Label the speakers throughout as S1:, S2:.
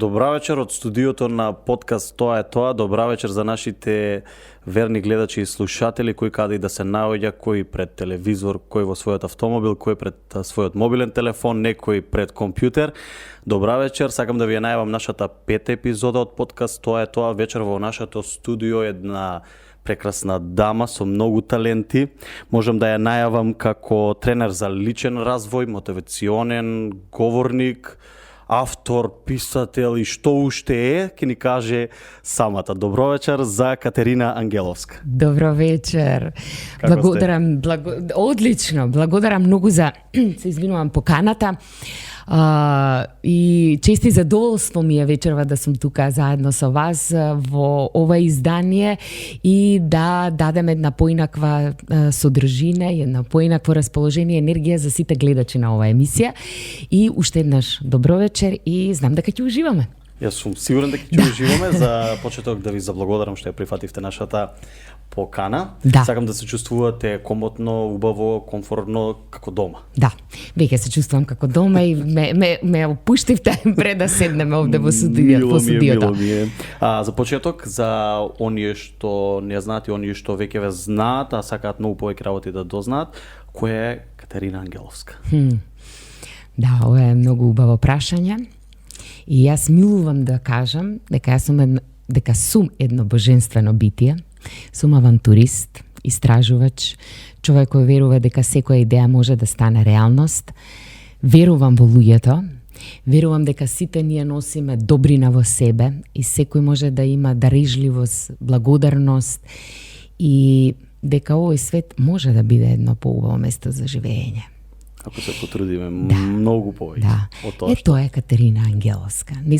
S1: Добра вечер од студиото на подкаст Тоа е тоа. Добра вечер за нашите верни гледачи и слушатели кои каде и да се наоѓа, кој пред телевизор, кој во својот автомобил, кој пред својот мобилен телефон, некој пред компјутер. Добра вечер, сакам да ви ја најавам нашата пета епизода од подкаст Тоа е тоа. Вечер во нашето студио една прекрасна дама со многу таленти. Можам да ја најавам како тренер за личен развој, мотивационен говорник, автор, писател и што уште е, ќе ни каже самата. Добро вечер за Катерина Ангеловска.
S2: Добро вечер. Благодарам, одлично. Благодарам многу за се извинувам поканата. И чести задоволство ми е вечерва да сум тука заедно со вас во ова издание и да дадем една поинаква содржина и една поинакво расположение, енергија за сите гледачи на оваа емисија. И уште еднаш добро вечер и знам дека ќе уживаме.
S1: Јас сум сигурен дека ќе уживаме. За почеток да ви заблагодарам што ја прифативте нашата покана.
S2: Да.
S1: Сакам да се чувствувате комотно, убаво, комфортно, како дома.
S2: Да, веќе се чувствувам како дома и ме опуштивте пред да седнеме овде во студиото.
S1: Мило ми е. За почеток, за оние што не знаат и оние што веќе ве знаат, а сакаат многу повеќе работи да дознаат, која е Катерина Ангеловска?
S2: Да, ова е многу убаво прашање. И јас милувам да кажам дека сум едно божествено битие. Сум авантурист, истражувач, човек кој верува дека секоја идеја може да стане реалност. Верувам во луѓето, верувам дека сите ние носиме добрина во себе и секој може да има дарежливост, благодарност и дека овој свет може да биде едно поубаво место за живење.
S1: Ако се потрудиме многу повеќе од тоа.
S2: Тоа е Катерина Ангеловска. Не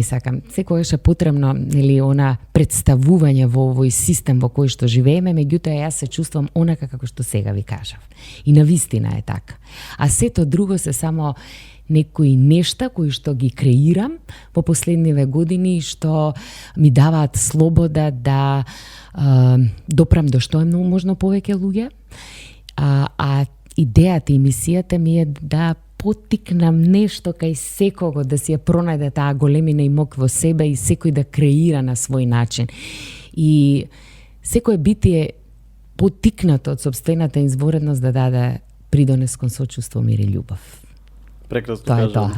S2: сакам. Секогаш е потребно, нели, она представување во овој систем во кој што живееме, меѓутоа јас се чувствувам онака како што сега ви кажав. И навистина е така. А сето друго се само некои нешта кои што ги креирам во последниве години што ми даваат слобода да допрам до што е можно повеќе луѓе. А идејата и мисијата ми е да поттикнам нешто кај секого да си ја пронајде таа големина и мок во себе и секој да креира на свој начин. И секој битие поттикнато од собствената изворедност да даде придонес кон сочувство, мир и љубов.
S1: Прекрасно
S2: тоа
S1: кажам.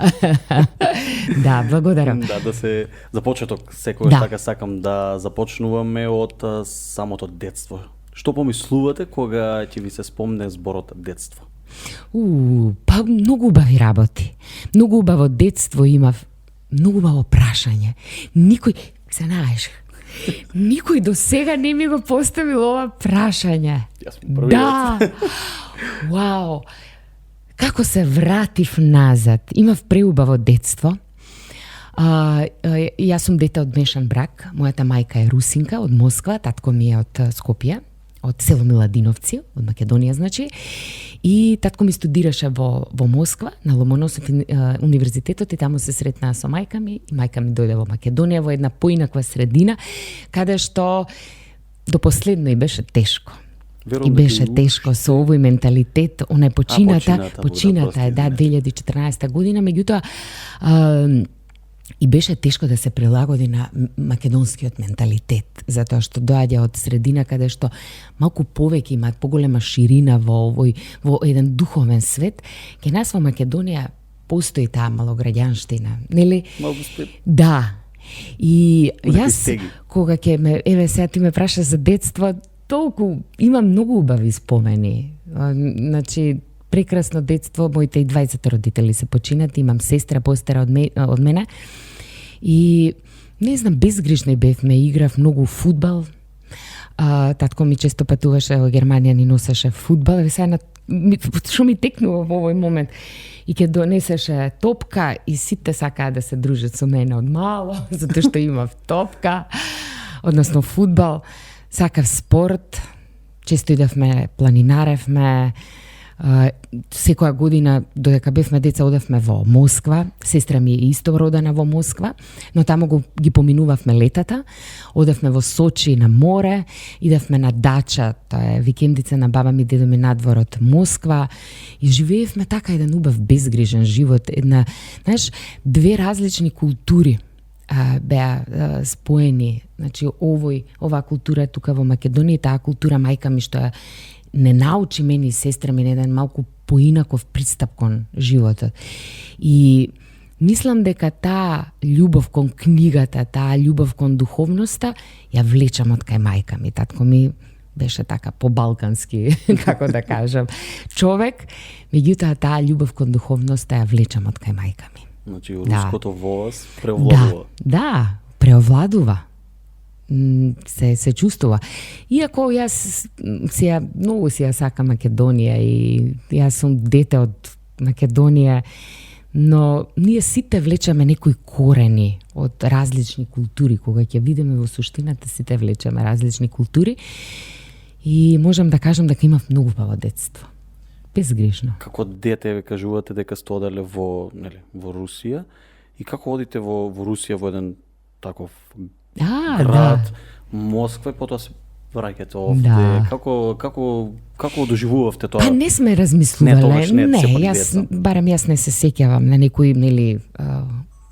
S2: Да, благодарам.
S1: Да се за почеток секогаш така сакам да започнуваме од самото детство. Што помислувате кога ќе ви се спомне зборот детство?
S2: Па многу убави работи. Многу убаво детство имав, многу убаво прашање. Никој до сега не ми го поставил ова прашање.
S1: Јас сум првиот.
S2: Да. Вау. Како се вратив назад? Имав преубаво детство. Јас сум дете од мешан брак. Мојата мајка е русинка од Москва, татко ми е од Скопје, од село Миладиновци, од Македонија, значи. И татко ми студираше во Москва, на Ломоносов универзитетот и таму се сретнаа со мајка ми. И мајка ми дојде во Македонија, во една поинаква средина, каде што до последно и беше тешко.
S1: Верувам,
S2: и беше тешко со овој менталитет, она е почината е 2014 година, меѓутоа и беше тешко да се прилагоди на македонскиот менталитет, затоа што доаѓа од средина каде што малку повеќе имаат поголема ширина во еден духовен свет. Ке нас во Македонија постои таа малограѓанштина, нели? Да. И јас кога ќе сега ти ме праша за детство, толку имам многу убави спомени. Значи прекрасно детство, моите и 20 родители се починати, имам сестра постара од мене. И не знам, безгрижни бевме, играв многу фудбал. Татко ми често патуваше во Германија, ни носеше фудбал. Што ми текнува во овој момент? И ќе донесеше топка и сите сакаа да се дружат со мене од мало, затоа што имав топка, односно фудбал. Сакав спорт, често идевме, планинаревме, Секоја година, додека бевме деца, одевме во Москва. Сестра ми е исто родена во Москва, но таму ги поминувавме летата. Одевме во Сочи на море, идевме на дача, тоа е викендица на баба ми, дедо ми надвор од Москва, и живеевме така еден убав безгрижен живот, една, знаеш, две различни култури беа споени. Значи, оваа култура тука во Македонија, таа култура мајка ми што не научи мене и сестра ми на еден малку поинаков пристап кон животот. И мислам дека таа љубов кон книгата, таа љубов кон духовноста ја влечам од кај мајка ми. Татко ми беше така по-балкански, како да кажам, човек, меѓутоа таа љубов кон духовноста ја влечам од кај мајка ми.
S1: Значи, руското во вас преовладува.
S2: Да, преовладува. Се чувствува. Иако јас многу си ја сакам Македонија и јас сум дете од Македонија, но ние сите влечеме некои корени од различни култури. Кога ќе видиме во суштината, сите влечеме различни култури и можам да кажам дека имав многу убаво детство. Безгрешно.
S1: Како дете ве кажувате дека сте оделе во Русија и како одите во Русија во еден таков град, Москва, потоа се враќате овде.
S2: Да.
S1: Како доживувавте тоа?
S2: Па не сме размислувале.
S1: Не,
S2: барем јас не се сеќавам на некои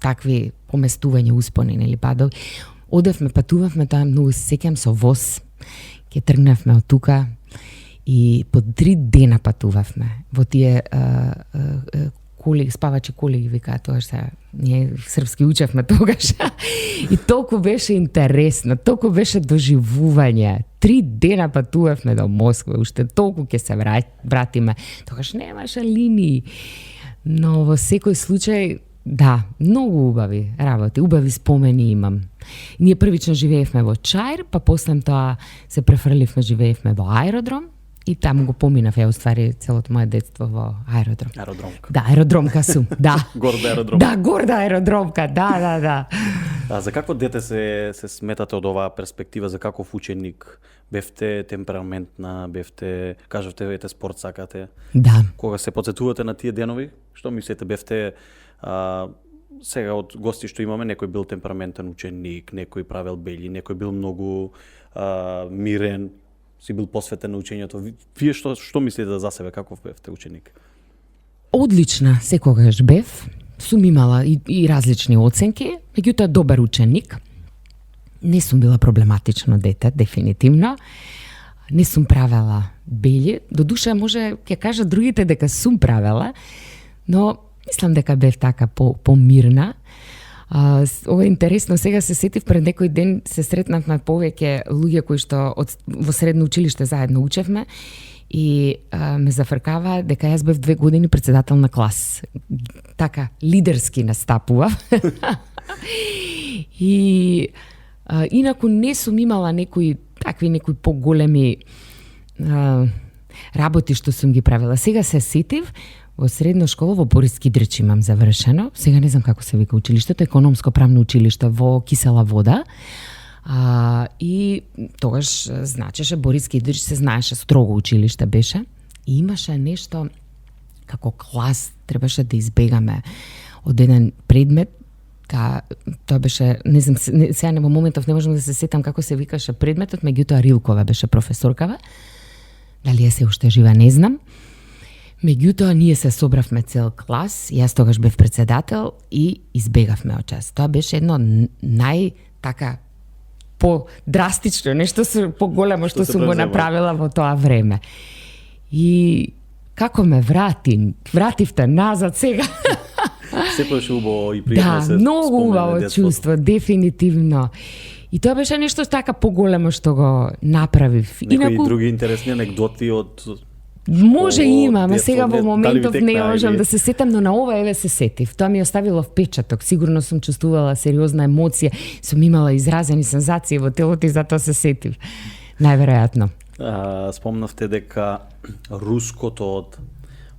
S2: такви поместување, успони или падови. Одевме, патувавме, тоа многу се сеќам со воз. Ке тргнавме од тука и по 3 дена патувавме во тие коли, спавачи коли ги викаат тоа, што ние српски учевме тогаш. И толку беше интересно, толку беше доживување. 3 дена патувавме до Москва, уште толку ќе се вратиме. Тогаш немаше линии. Но во секој случај, да, многу убави работи, убави спомени имам. Ние првично живеевме во Чаир, па после тоа се префрливме, живеевме во Аеродром. И таму го поминав, уствари, целото моје детство во Аеродром.
S1: Аеродромка.
S2: Да, аеродромка сум, да.
S1: Горда аеродромка.
S2: Да, горда аеродромка, да.
S1: А за какво дете се сметате од оваа перспектива, за каков ученик? Бевте темпераментна, кажавте, вете спорт сакате?
S2: Да.
S1: Кога се подсетувате на тие денови, што мислите, бевте сега од гости што имаме, некој бил темпераментен ученик, некој правел бели, некој бил многу мирен, си бил посветен на учењето. Вие што мислите за себе, каков бевте ученик?
S2: Одлична секогаш бев. Сум имала и различни оценки, меѓутоа добар ученик. Не сум била проблематично дете, дефинитивно. Не сум правела бели. До душа може ќе кажат другите дека сум правела, но мислам дека бев така помирна. Ова е интересно, сега се сетив, пред некој ден се сретнавме повеќе луѓе кои што во средно училиште заедно учевме и ме зафркава дека јас бев 2 години председател на клас. Така, лидерски настапува. И инаку не сум имала некои поголеми работи што сум ги правила. Сега се сетив, во средна школа во Борис Кидрич имам завршено. Сега не знам како се вика училиштето, економско правно училиште во Кисела Вода. И тогаш значеше Борис Кидрич, се знаеше, строго училиште беше. И имаше нешто како клас, требаше да избегаме од еден предмет. Тоа беше, не знам, сега во моментов не можам да се сетам како се викаше предметот, меѓутоа Рилкова беше професоркава. Дали ја се уште жива, не знам. Меѓутоа, ние се собравме цел клас, јас тогаш бев председател и избегавме од час. Тоа беше едно така по-драстично, нешто поголемо што сум го направила во тоа време. И како ме вративте назад сега.
S1: Се беше убаво и пријатно
S2: да,
S1: се
S2: многу убаво чувство, дефинитивно. И тоа беше нешто така поголемо што го направив.
S1: Некои други интересни анекдоти од
S2: може има, ама сега во моментов не
S1: можам
S2: можам да се сетам, но на ова еве се сетив. Тоа ми оставило впечаток. Сигурно сум чувствувала сериозна емоција, сум имала изразени сензации во телото и затоа се сетив. Најверојатно.
S1: Спомнавте дека руското од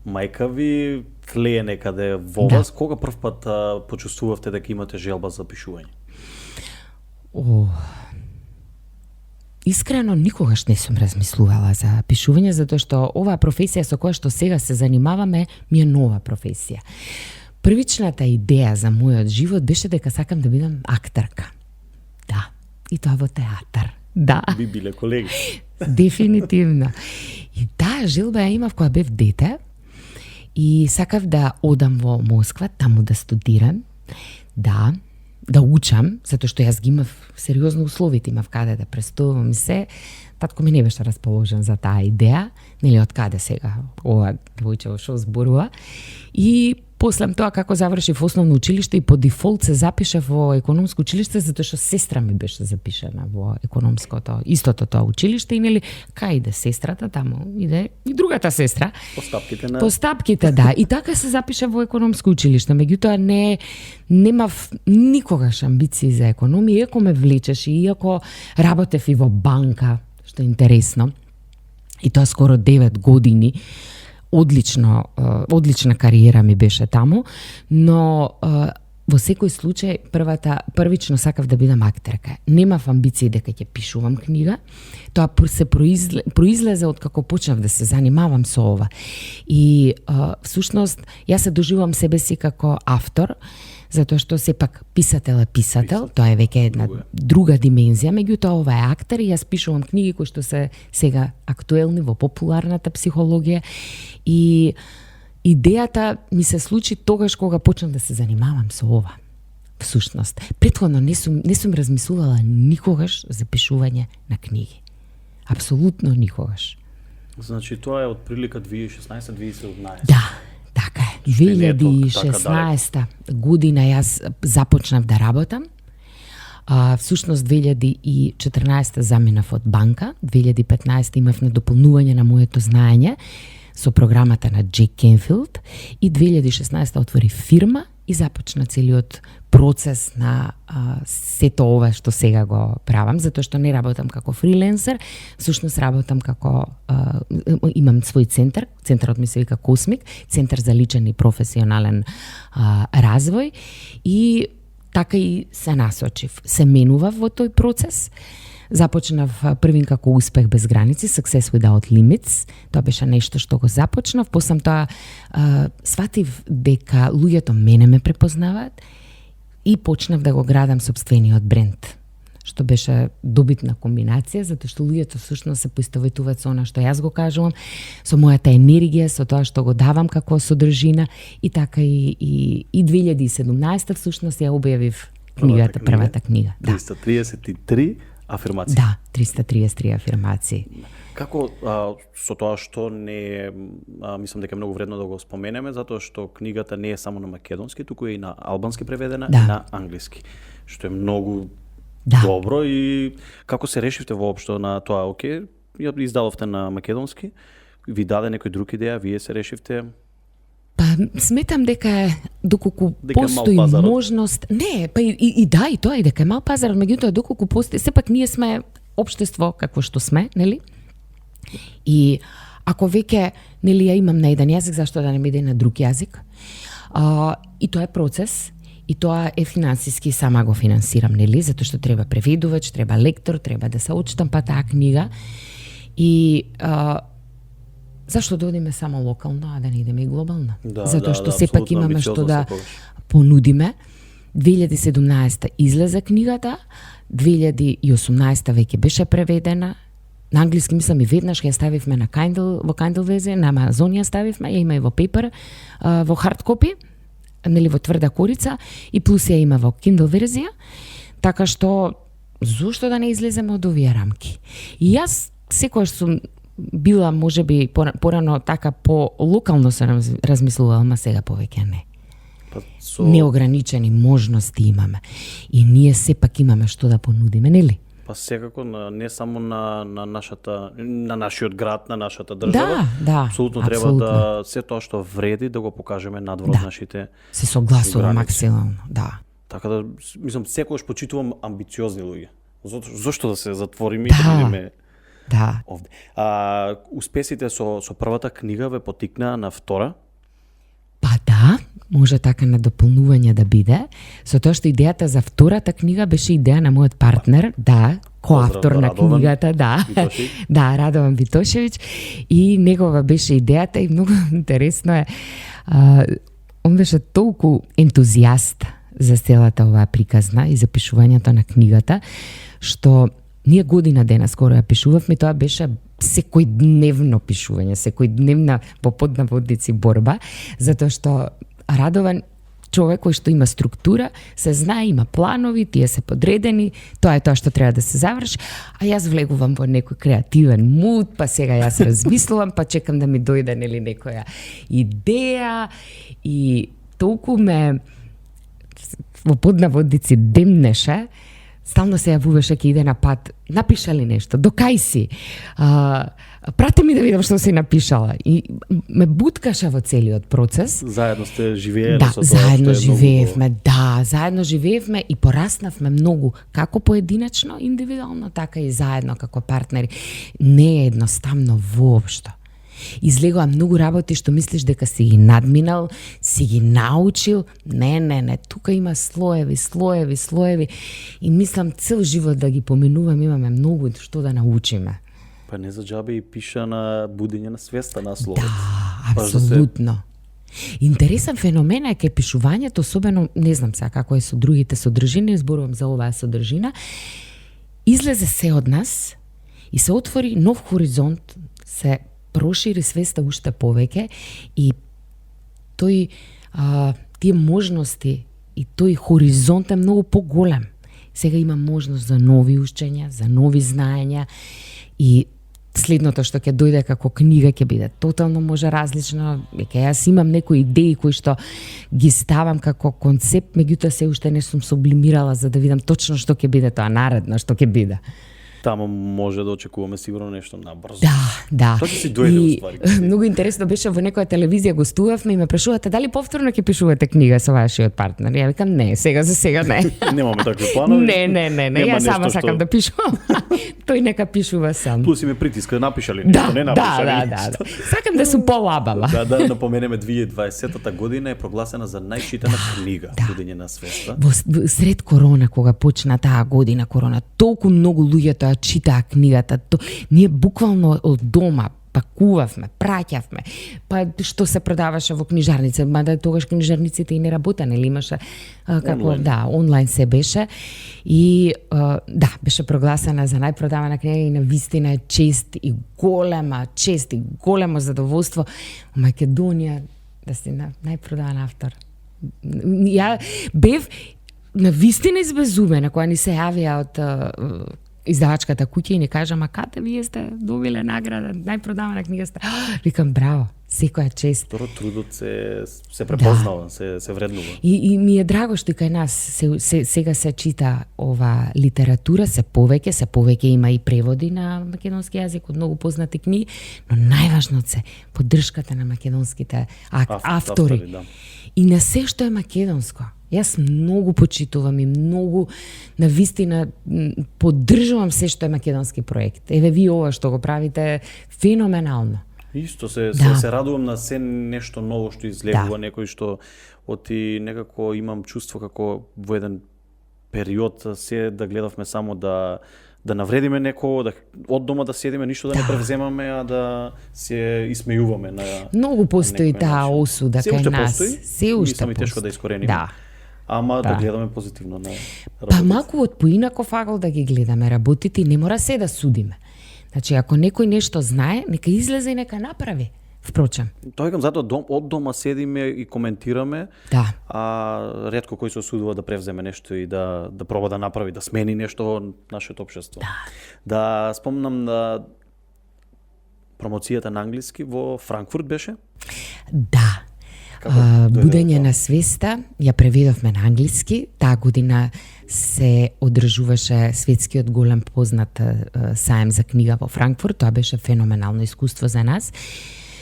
S1: мајка ви тлее некаде во вас. Кога прв пат почувствувавте дека имате желба за пишување?
S2: Искрено никогаш не сум размислувала за пишување, затоа што оваа професија со која што сега се занимаваме ми е нова професија. Првичната идеја за мојот живот беше дека сакам да бидам актерка. Да, и тоа во театар. Да.
S1: Би биле колеги.
S2: Дефинитивно. И таа желба ја имав кога бев дете и сакав да одам во Москва, таму да студирам. Да учам, затоа што јас ги имав сериозно условите, имав каде да престудувам и се. Татко ми не беше расположен за таа идеја, нели од каде сега ова девојче што зборува. И после тоа како завршив основно училиште и по дефолт се запишав во економско училиште затоа што сестра ми беше запишана во економското, истото тоа училиште и нели кај иде сестрата таму иде и другата сестра. По стапките, да. И така се запиша во економско училиште, меѓутоа немав никогаш амбиции за економија, иако ме влечеше, иако работев и во банка, што е интересно. И тоа скоро 9 години. Одлична кариера ми беше таму, но во секој случај првично сакав да бидам актерка. Немав амбиции дека ќе пишувам книга. Тоа се произлезе од како почнав да се занимавам со ова. И всушност јас се доживувам себе си како автор, затоа што сепак писател е писател, тоа е веќе една друга димензија, меѓутоа ова е актер и јас пишувам книги кои што се сега актуелни во популарната психологија и идејата ми се случи тогаш кога почнав да се занимавам со ова. Всушност, претходно не сум размислувала никогаш за пишување на книги. Апсолутно никогаш.
S1: Значи тоа е од прилика 2016-2017.
S2: Да. Така е. 2016 година јас започнав да работам. Всушност 2014 заминав од банка, 2015 имав надополнување на моето знаење со програмата на Джек Кенфилд и 2016 отвори фирма и започна целиот процес на сето ова што сега го правам, затоа што не работам како фриленсер, всушност работам како имам свој центар, центарот ми се вика Космик, центар за личен и професионален развој и така и се насочив. Се менував во тој процес. Започнав првин како Успех без граници, Success Without Limits. Тоа беше нешто што го започнав. После тоа сватив дека луѓето мене ме препознаваат и почнав да го градам сопствениот бренд, што беше добитна комбинација, затоа што луѓето всушност се поистоветуваат со она што јас го кажувам, со мојата енергија, со тоа што го давам како содржина и така и 2017 всушност ја објавив книгата, првата книга.
S1: 333 афирмации.
S2: Да, 333 афирмации.
S1: Како со тоа што не мислам дека е многу вредно да го споменеме, затоа што книгата не е само на македонски, туку е и на албански преведена и на англиски, што е многу добро. И како се решивте воопшто на тоа? Океј, ја издадовте на македонски, ви даде некој друг идеја, вие се решивте?
S2: Па сметам дека доколку постои можност, не, па и да, и тоа и дека е мал пазар, меѓутоа доколку постои, сепак ние сме општество какво што сме, нели? И ако веќе нели ја имам на еден јазик, зашто да не ми иде на друг јазик? И тоа е процес. И тоа е финансиски, сама го финансирам, нели? Затоа што треба преведувач, треба лектор, треба да се отштампа таа книга. И зашто да одиме само локално, а да не идеме и глобално? Затоа што сепак имаме што да понудиме. 2017 излезе книгата, 2018 веќе беше преведена. На англиски мислам и веднаш ја ставивме на Kindle, во Kindle верзија, на Amazon ја ставивме, ја има и во paper, во hard copy, нели во тврда корица, и плюс ја има во Kindle верзија, така што зошто да не излеземе од овие рамки? И јас секогаш сум била можеби порано така по локално се размислувала, ама сега повеќе не. Неограничени можности имаме и ние сепак имаме што да понудиме, нели?
S1: Па секако не само на нашиот град, на нашата држава.
S2: Да,
S1: апсолутно треба да се тоа што вреди да го покажеме надвор од нашите.
S2: Се согласувам максимално, да.
S1: Така да мислам секогаш почитувам амбициозни луѓе. Зошто да се затвориме и да бидеме овде. Успесите со првата книга ве потикнаа на втора?
S2: Па да, може така на дополнување да биде, со тоа што идејата за втората книга беше идеја на мојот партнер, да, коавтор на книгата, да. Да, Радован Витошевиќ, и негова беше идејата и многу интересно е, он беше толку ентузијаст за целата оваа приказна и за пишувањето на книгата, што ние година дена скоро ја пишувавме, тоа беше секојдневно пишување, секојдневна по поднаводници борба, затоа што Радован човек кој што има структура, се знае, има планови, тие се подредени, тоа е тоа што треба да се заврши, а јас влегувам во некој креативен муд, па сега јас размислувам, па чекам да ми дојде нели некоја идеја и толку ме во поднаводници демнеше, стално се јавуваше ке иде на пат, напиша ли нешто, докај си, прати ми да видам што си напишала. И ме буткаше во целиот процес.
S1: Заедно сте живееле
S2: да,
S1: со тоа
S2: заедно
S1: што е
S2: живеевме, многу... да, заедно живеевме и пораснавме многу, како поединечно, индивидуално, така и заедно како партнери. Не е едноставно воопшто. Излегува многу работи што мислиш дека си ги надминал, си ги научил. Не, тука има слоеви и мислам цел живот да ги поминувам, имаме многу што да научиме.
S1: Па не за џабе и пиша на будење на свеста насловот.
S2: Да, апсолутно. Интересен феномен е ке пишувањето, особено, не знам сега како е со другите содржини, зборувам за оваа содржина, излезе се од нас и се отвори нов хоризонт, се прошири свеста уште повеќе и тој тие можности и тој хоризонт е многу поголем. Сега има можност за нови учења, за нови знаења и следното што ќе дојде како книга ќе биде тотално може различно. Веќе јас имам некои идеи кои што ги ставам како концепт, меѓутоа се уште не сум сублимирала за да видам точно што ќе биде тоа наредно, што ќе биде.
S1: Таму може да очекуваме сигурно нешто набрзо.
S2: Да.
S1: Тоа ќе си дојде уствари.
S2: Многу интересно беше во некоја телевизија гостувавме и ме прашувате дали повторно ќе пишувате книга со вашиот партнер. Ја викам не, сега за сега не.
S1: Немаме такви планови.
S2: Не, јас сама сакам да пишувам. Тој нека пишува сам.
S1: Плюс име притиска, напишали нешто, не напишали.
S2: Да. Сакам да сум полабава.
S1: Да напоменеме 2020 година е прогласена за најчитана книга Будење на свеста.
S2: Во сред корона, кога почна таа година корона, толку многу луѓе тоа читаа книгата. Ние буквално од дома пакувавме, праќавме, па што се продаваше во книжарница, мада тогаш книжарниците и не работеа, нели имаше како онлайн се беше и беше прогласена за најпродавана книга и навистина е чест и големо задоволство во Македонија да си најпродаван автор. Ја бев навистина избезумена кога ни се јавија од издавачката куќа и ни кажа, ма кате вие сте добиле награда, најпродавана книга сте. Викам, браво, секоја чест.
S1: Трудот се препознава, се вреднува.
S2: И ми е драго што и кај нас сега се чита ова литература, се повеќе има и преводи на македонски јазик од многу познати книги, но најважното се поддршката на македонските автори. Да. И на се што е македонско. Јас многу почитувам и многу навистина поддржувам се што е македонски проект. Еве ви ова што го правите феноменално.
S1: Исто се радувам на се нешто ново што излегува, некој што оти некако имам чувство како во еден период се да гледавме само да навредиме некој, од дома да седиме, ништо да не превземаме, а да се исмејуваме на
S2: многу постои таа осуда кај нас.
S1: Се уште постои. Тешко да искорениме.
S2: Да.
S1: Ама да гледаме позитивно на работите.
S2: Па малку од поинаков агол да ги гледаме работите и не мора се да судиме. Значи, ако некој нешто знае, нека излезе и нека направи. Впрочем.
S1: Тоа викам затоа од дома седиме и коментираме.
S2: Да.
S1: А ретко кој се осудува да превземе нешто и да проба да направи, да смени нешто во нашето општество. Да спомнам на промоцијата на англиски во Франкфурт беше?
S2: Да. Будење на свеста ја преведовме на англиски. Таа година се одржуваше светскиот голем познат саем за книга во Франкфурт. Тоа беше феноменално искуство за нас.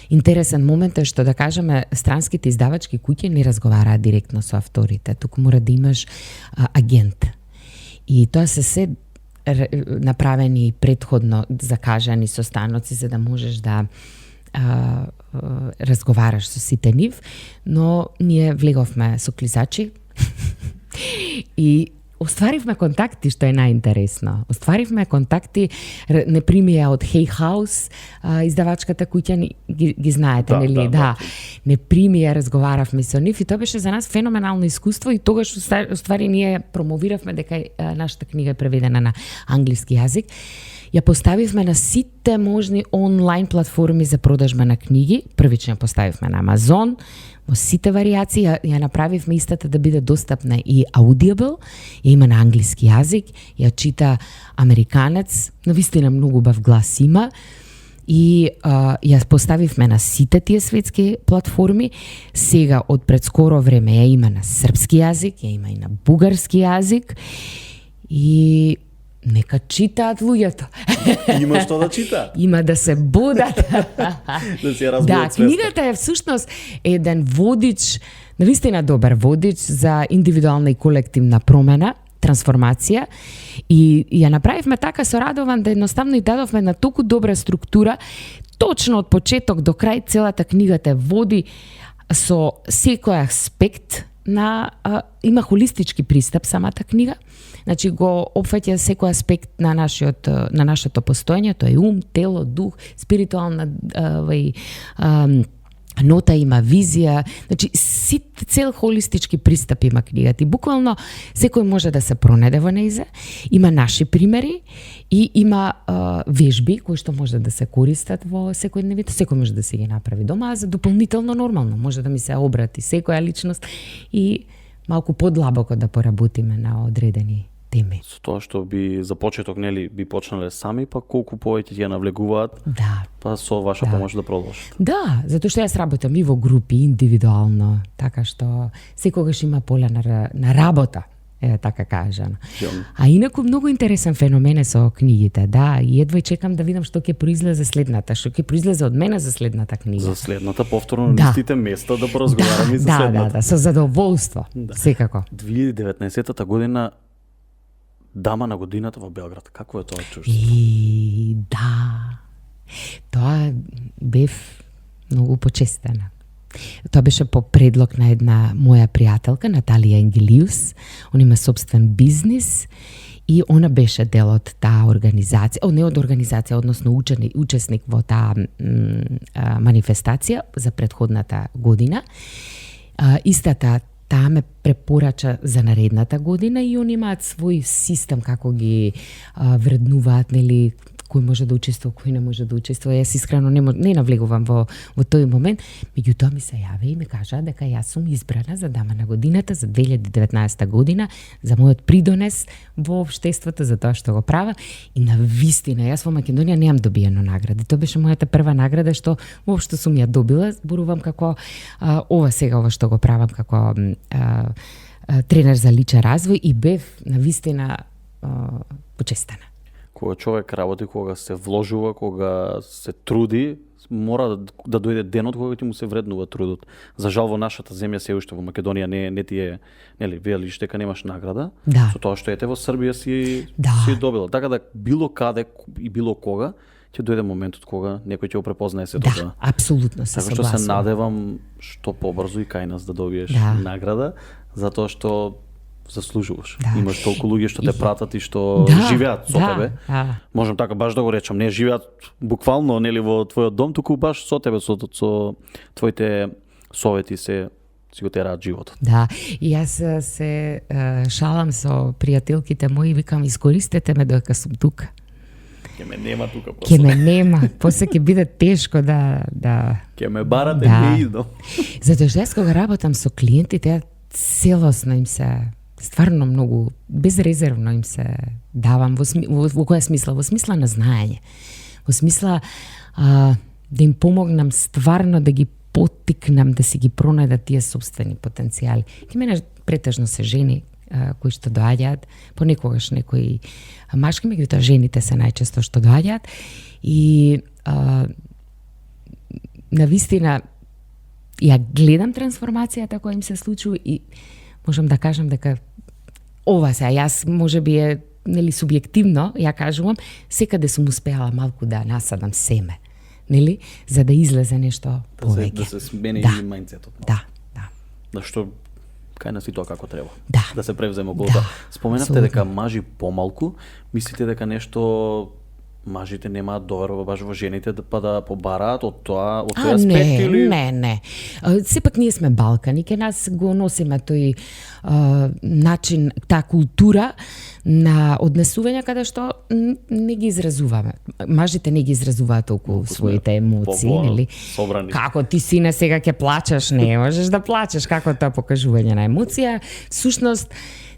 S2: Интересен момент е што да кажеме странските издавачки куќи не разговараат директно со авторите, туку мора да имаш агент. И тоа се направени предходно закажани состаноци за да можеш да разговараш со сите нив, но ние влеговме со клизачи и остваривме контакти, што е најинтересно. Остваривме контакти, не примија од Hay House, издавачката куќа, ги знаете, нели? Да. Не примија, разговаравме со нив и тоа беше за нас феноменално искуство и тогаш уствари ние промовиравме дека нашата книга е преведена на англиски јазик. Ја поставивме на сите можни онлайн платформи за продажба на книги. Првично ја поставивме на Амазон, во сите варијации, ја направивме истата да биде достапна и Audible, ја има на англиски јазик, ја чита американец, навистина многу убав глас има, и ја поставивме на сите тие светски платформи. Сега, од пред скоро време, ја има на српски јазик, ја има и на бугарски јазик, и нека читаат луѓето.
S1: Има што да читаат.
S2: Има да се будат.
S1: Да се разбудат
S2: Да,
S1: свеста.
S2: книгата е всушност еден водич, навистина добар водич за индивидуална и колективна промена, трансформација, и ја направивме така со Радован да едноставно и дадовме на толку добра структура, точно од почеток до крај целата книгата води со секој аспект на има холистички пристап самата книга. Значи го опфаќа секој аспект на нашето постоење, тоа е ум, тело, дух, спиритуална нота, има визија, значи цел холистички пристап има книгата и буквално секој може да се пронајде во нејзе. Има наши примери и има вежби кои што може да се користат во секојдневите, секој може да се ги направи дома, а за дополнително нормално може да ми се обрати секоја личност и малку подлабоко да поработиме на одредени теми.
S1: Со тоа што би за почеток, нели, би почнале сами, па колку повеќе ќе навлегуваат,
S2: Да.
S1: па со ваша помош да продолжат.
S2: Да, затоа што јас работам и во групи, индивидуално, така што секогаш има поле на работа, така кажано. А инаку многу интересен феномен е со книгите, да, и едва чекам да видам што ќе произлезе следната, што ќе произлезе од мене за следната книга.
S1: За следната повторно на истите места да поразговараме за следната.
S2: Да, со задоволство, секако.
S1: 2019 година Дама на годината во Белград. Какво е тоа чувство?
S2: И да. Тоа бев многу почестена. Тоа беше по предлог на една моја пријателка, Наталија Енгелиус. Он има собствен бизнис и она беше дел од таа организација, не од организација, односно учесник во таа манифестација за претходната година. Истата таа ме препорача за наредната година и они имаат свој систем како ги вреднуваат, нели, кој може да учествува, кој не може да учествува. Јас искрено не навлегувам во тој момент, меѓутоа ми се јаве и ми кажа дека јас сум избрана за Дама на годината за 2019 година, за мојот придонес во општеството, за тоа што го правам. И на вистина, јас во Македонија немам добиено награди. Тоа беше мојата прва награда што воопшто сум ја добила. Зборувам како ова што го правам како тренер за личен развој и бев на вистина почестена.
S1: Кога човек работи, кога се вложува, кога се труди, мора да дојде денот кога ти му се вреднува трудот. За жал во нашата земја се уште во Македонија не ти е, нели, велиш дека немаш награда.
S2: Да.
S1: Со тоа што ете во Србија си добила. Така да било каде и било кога ќе дојде моментот кога некој ќе го препознае сето тоа.
S2: Да, апсолутно се
S1: согласувам. Така што се надевам што побрзо и кај нас да добиеш награда, затоа што заслужуваш. Да. Имаш толку луѓе што те пратат и што живеат со тебе.
S2: Да.
S1: Можам така баш да го речам, не живеат буквално, нели, во твојот дом, туку баш со тебе, со твоите совети си го тераат животот.
S2: Да, и јас се шалам со пријателките мои, викам, искористете ме додека сум тука.
S1: Ке ме нема тука после.
S2: Ке ме нема, после ќе биде тешко да
S1: Ке ме барате, не идам.
S2: Затоа што јас кога работам со клиентите, целосно им се стварно многу безрезервно им се давам во која смисла? Во смисла на знаење. Во смисла да им помогнам стварно да ги поттикнам да си ги пронајдат тие собствени потенцијали. Ке мене претежно се жени кои што доаѓаат, понекогаш некои машки, меѓутоа жените се најчесто што доаѓаат и навистина ја гледам трансформацијата која им се случува и можам да кажам дека ова се, јас можеби е, нели, субјективно, ја кажувам, секаде сум успеала малку да насадам семе. нели, за да излезе нешто повеќе.
S1: Да се смени
S2: Да.
S1: и мајндсетот.
S2: Да, да.
S1: Да што кај нас и тоа како треба.
S2: Да.
S1: се превземе голта.
S2: Да,
S1: Споменавте
S2: апсолутно.
S1: дека мажи помалку, мислите дека нешто мажите немаат доверба баш во жените па да побараат од тој аспект или
S2: не. Сепак ние сме Балкани, ке нас го носиме тој начин, таа култура на однесување каде што не ги изразуваме. Мажите не ги изразуваат толку своите емоции, нели?
S1: собрани.
S2: Како ти сине сега ќе плачеш, не можеш да плачеш, како тоа покажување на емоција. Сушност,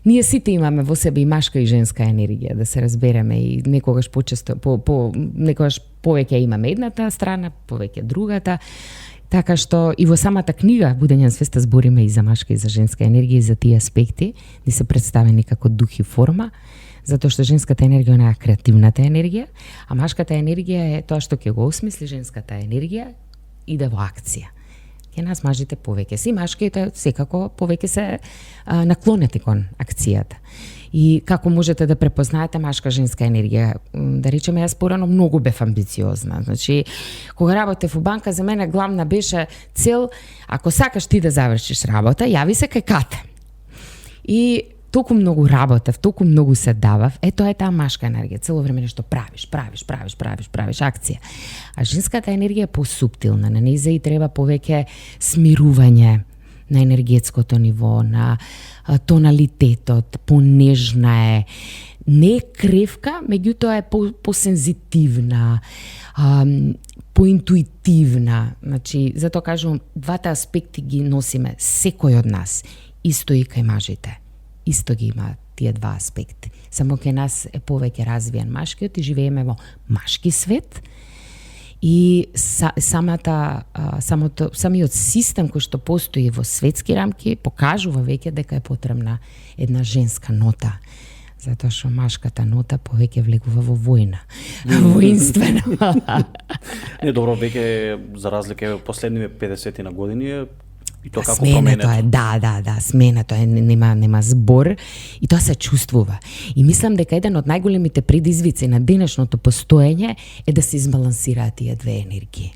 S2: ние сите имаме во себе и машка и женска енергија, да се разбереме, и некогаш почесто некогаш повеќе имаме едната страна, повеќе другата. Така што и во самата книга Будење на свеста збориме и за машка и за женска енергија, и за тие аспекти, ни се представени како дух и форма, затоа што женската енергија е креативната енергија, а машката енергија е тоа што ќе го осмисли женската енергија и да во акција. Ке нас мажите повеќе си, машките секако повеќе се наклонети кон акцијата. И како можете да препознаете машка-женска енергија? Да речеме, јас порано многу бев амбициозна. Значи, кога работев во банка, за мене главна беше цел, ако сакаш ти да завршиш работа, јави се кај Кате. И толку многу работев, толку многу се давав, тоа е таа машка енергија. Цело време нешто правиш акција. А женската енергија е посуптилна, на нејза и треба повеќе смирување на енергетското ниво, на тоналитетот, понежна е, не е кревка, меѓутоа е посензитивна, поинтуитивна. Значи, затоа кажувам, двата аспекти ги носиме секој од нас, исто и кај мажите. Исто ги има тие два аспекти. Само кај нас е повеќе развиен машкиот и живееме во машки свет. И самиот систем кој што постои во светски рамки покажува веќе дека е потребна една женска нота. Затоа што машката нота повеќе влегува во војна, воинствена.
S1: Не, добро, веќе за разлика последниве 50 на години и тоа како
S2: Сменето
S1: променето.
S2: е, да, сменето е, нема збор и тоа се чувствува. И мислам дека еден од најголемите предизвици на денешното постоење е да се избалансираат тие две енергии.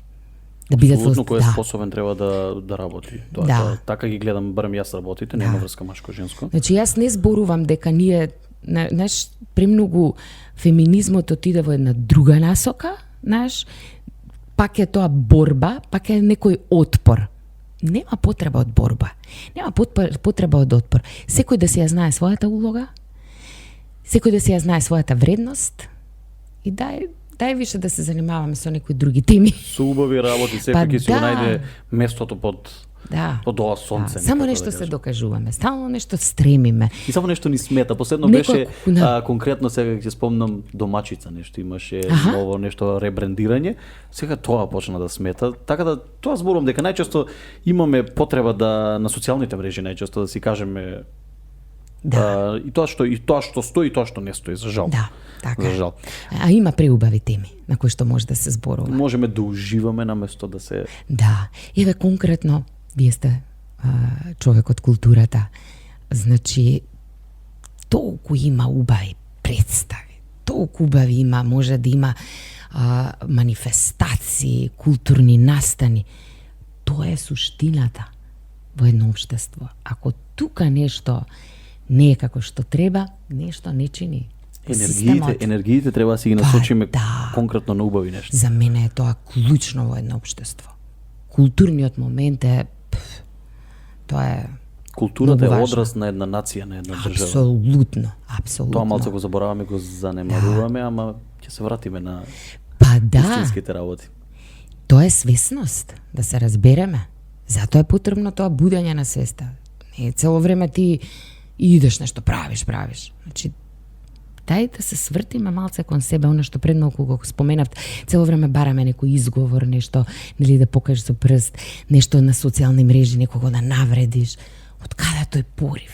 S2: Да бидат
S1: Апсолутно, кој е
S2: да.
S1: способен треба да работи.
S2: Да.
S1: Така ги гледам, барем јас работите, нема врска машко-женско.
S2: Значи, јас не зборувам дека ние, знаеш, премногу феминизмот отиде во една друга насока, знаеш, пак е тоа борба, пак е некој отпор. Нема потреба од борба. Нема потреба од отпор. Секој да си ја знае својата улога, секој да си ја знае својата вредност и дај више да се занимаваме со некои други теми.
S1: Со убави работи, секој ќе си го
S2: да.
S1: најде местото под ова сонце.
S2: Само
S1: некако
S2: нешто
S1: да
S2: се
S1: кажем.
S2: докажуваме, стално нешто стремиме.
S1: И само нешто ни смета. Последно беше конкретно сега ќе спомнам домачица, нешто имаше ново нешто ребрендирање. Сега тоа почна да смета. Така да тоа зборувам дека најчесто имаме потреба да на социјалните мрежи најчесто да си кажеме и тоа што стои и тоа што не стои, за жал.
S2: Да, така.
S1: За жал.
S2: А има преубави теми на кои што може да се зборува.
S1: Можеме да уживаме наместо да се
S2: Да, еве конкретно, вие сте човек од културата. Значи, толку има убави представи, толку убави има, може да има манифестации, културни настани. Тоа е суштината во едно општество. Ако тука нешто не е како што треба, нешто не чини.
S1: Енергиите треба да си ги насочиме конкретно на убави нешто.
S2: За мене е тоа клучно во едно општество. Културниот момент е тоа е
S1: Културата е одраз на една нација, на една држава.
S2: Апсолутно.
S1: Тоа малку го забораваме, го занемаруваме, ама ќе се вратиме на истинските работи.
S2: Тоа е свесност, да се разбереме. Затоа е потребно тоа будење на свеста. Не цело време ти идеш нешто правиш. Значи, дај да се свртиме малце кон себе, она што пред малку го споменав, цело време бараме некој изговор, нешто, нели да покажеш со прст, нешто на социјални мрежи, некого да навредиш. Од каде тој порив?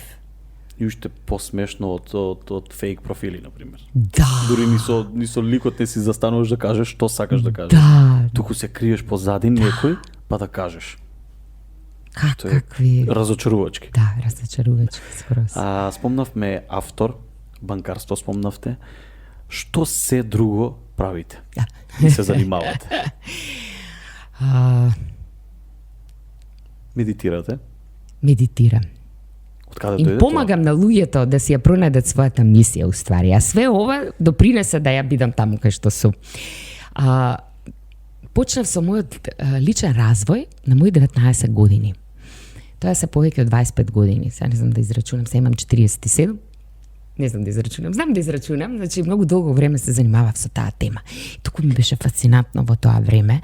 S1: И уште посмешно од фейк профили, например.
S2: Да.
S1: Дури ни со ликот не си застануваш да кажеш што сакаш да кажеш.
S2: Да.
S1: Туку се криеш позади некој, па да кажеш.
S2: Какви...
S1: Разочарувачки.
S2: Да, разочарувачки, скроз.
S1: Спомнавме автор, банкарство спомнавте. Што се друго правите?
S2: Да.
S1: И се занимавате? Медитирате?
S2: Медитирам.
S1: Од каде
S2: И
S1: дојде
S2: помагам на луѓето да си ја пронајдат својата мисија уствари. А све ова допринесе да ја бидам таму кај што сум. Почнав со мојот личен развој на мои 19 години. Тоа се повеќе од 25 години. Сега не знам да израчунам, сега имам 47. Не знам да израчунам. Знам да израчунам, значи многу долго време се занимавав со таа тема. И туку ми беше фасцинантно во тоа време,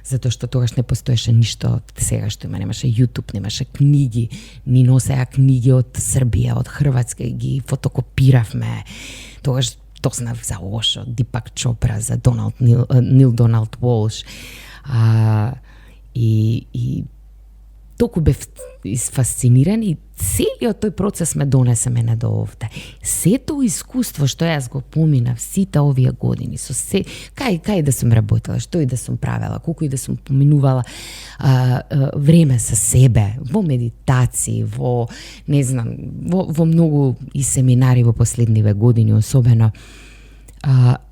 S2: затоа што тогаш не постоеше ништо од сега што има, немаше YouTube, немаше книги, ни носеа книги од Србија, од Хрватска, ги фотокопиравме. Тогаш дознав за Ошо, Дипак Чопра, за Нил Доналд Уолш. И толку бев фасциниран и целиот тој процес ме донесе мене до овде. Сето искуство што јас го поминав сите овие години, со се, кај да сум работела, што и да сум правела, колку и да сум поминувала време со себе, во медитации, во, не знам, во многу и семинари во последниве години особено,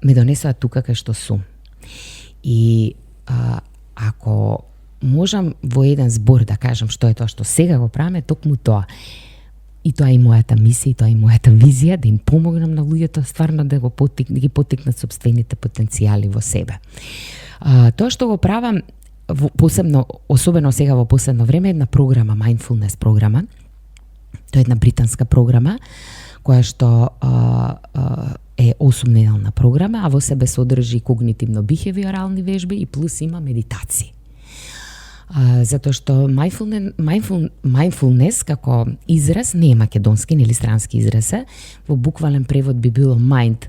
S2: ме донесоа тука кај што сум. И ако можам во еден збор да кажам што е тоа што сега го правиме, токму тоа. И тоа е мојата мисија, и тоа е мојата визија, да им помогнам на луѓето стварно да ги поттикнат сопствените потенцијали во себе. Тоа што го правам посебно, особено сега во последно време, една програма, Mindfulness програма. Тоа е една британска програма која што е 8-неделна програма, а во себе содржи когнитивно-бихевиорални вежби и плюс има медитации. Затоа што mindfulness како израз не е македонски, нели странски израз е. Во буквален превод би било mind,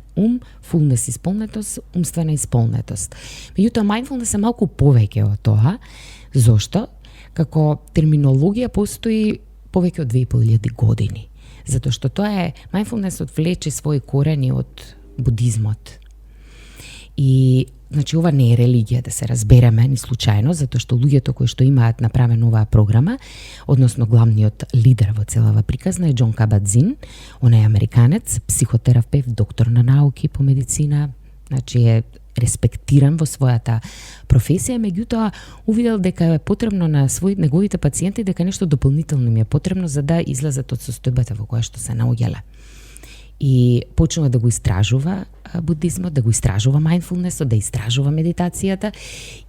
S2: fullness исполнетост, умствена исполнетост. Меѓутоа mindfulness е малку повеќе од тоа. Зошто? Како терминологија постои повеќе од 2500 години. Затоа што тоа е, mindfulness отвлече своји корени од будизмот. И значи ова не е религија, да се разбереме, ни случајно, затоа што луѓето кои што имаат направена оваа програма, односно главниот лидер во целава приказна е Џон Кабат-Зин. Он е американец, психотерапевт, доктор на науки по медицина, значи е респектиран во својата професија, меѓутоа увидел дека е потребно на неговите пациенти дека нешто дополнително им е потребно за да излезат од состојбата во која што се наоѓале. И почнува да го истражува будизмот, да го истражува mindfulnessот, да истражува медитацијата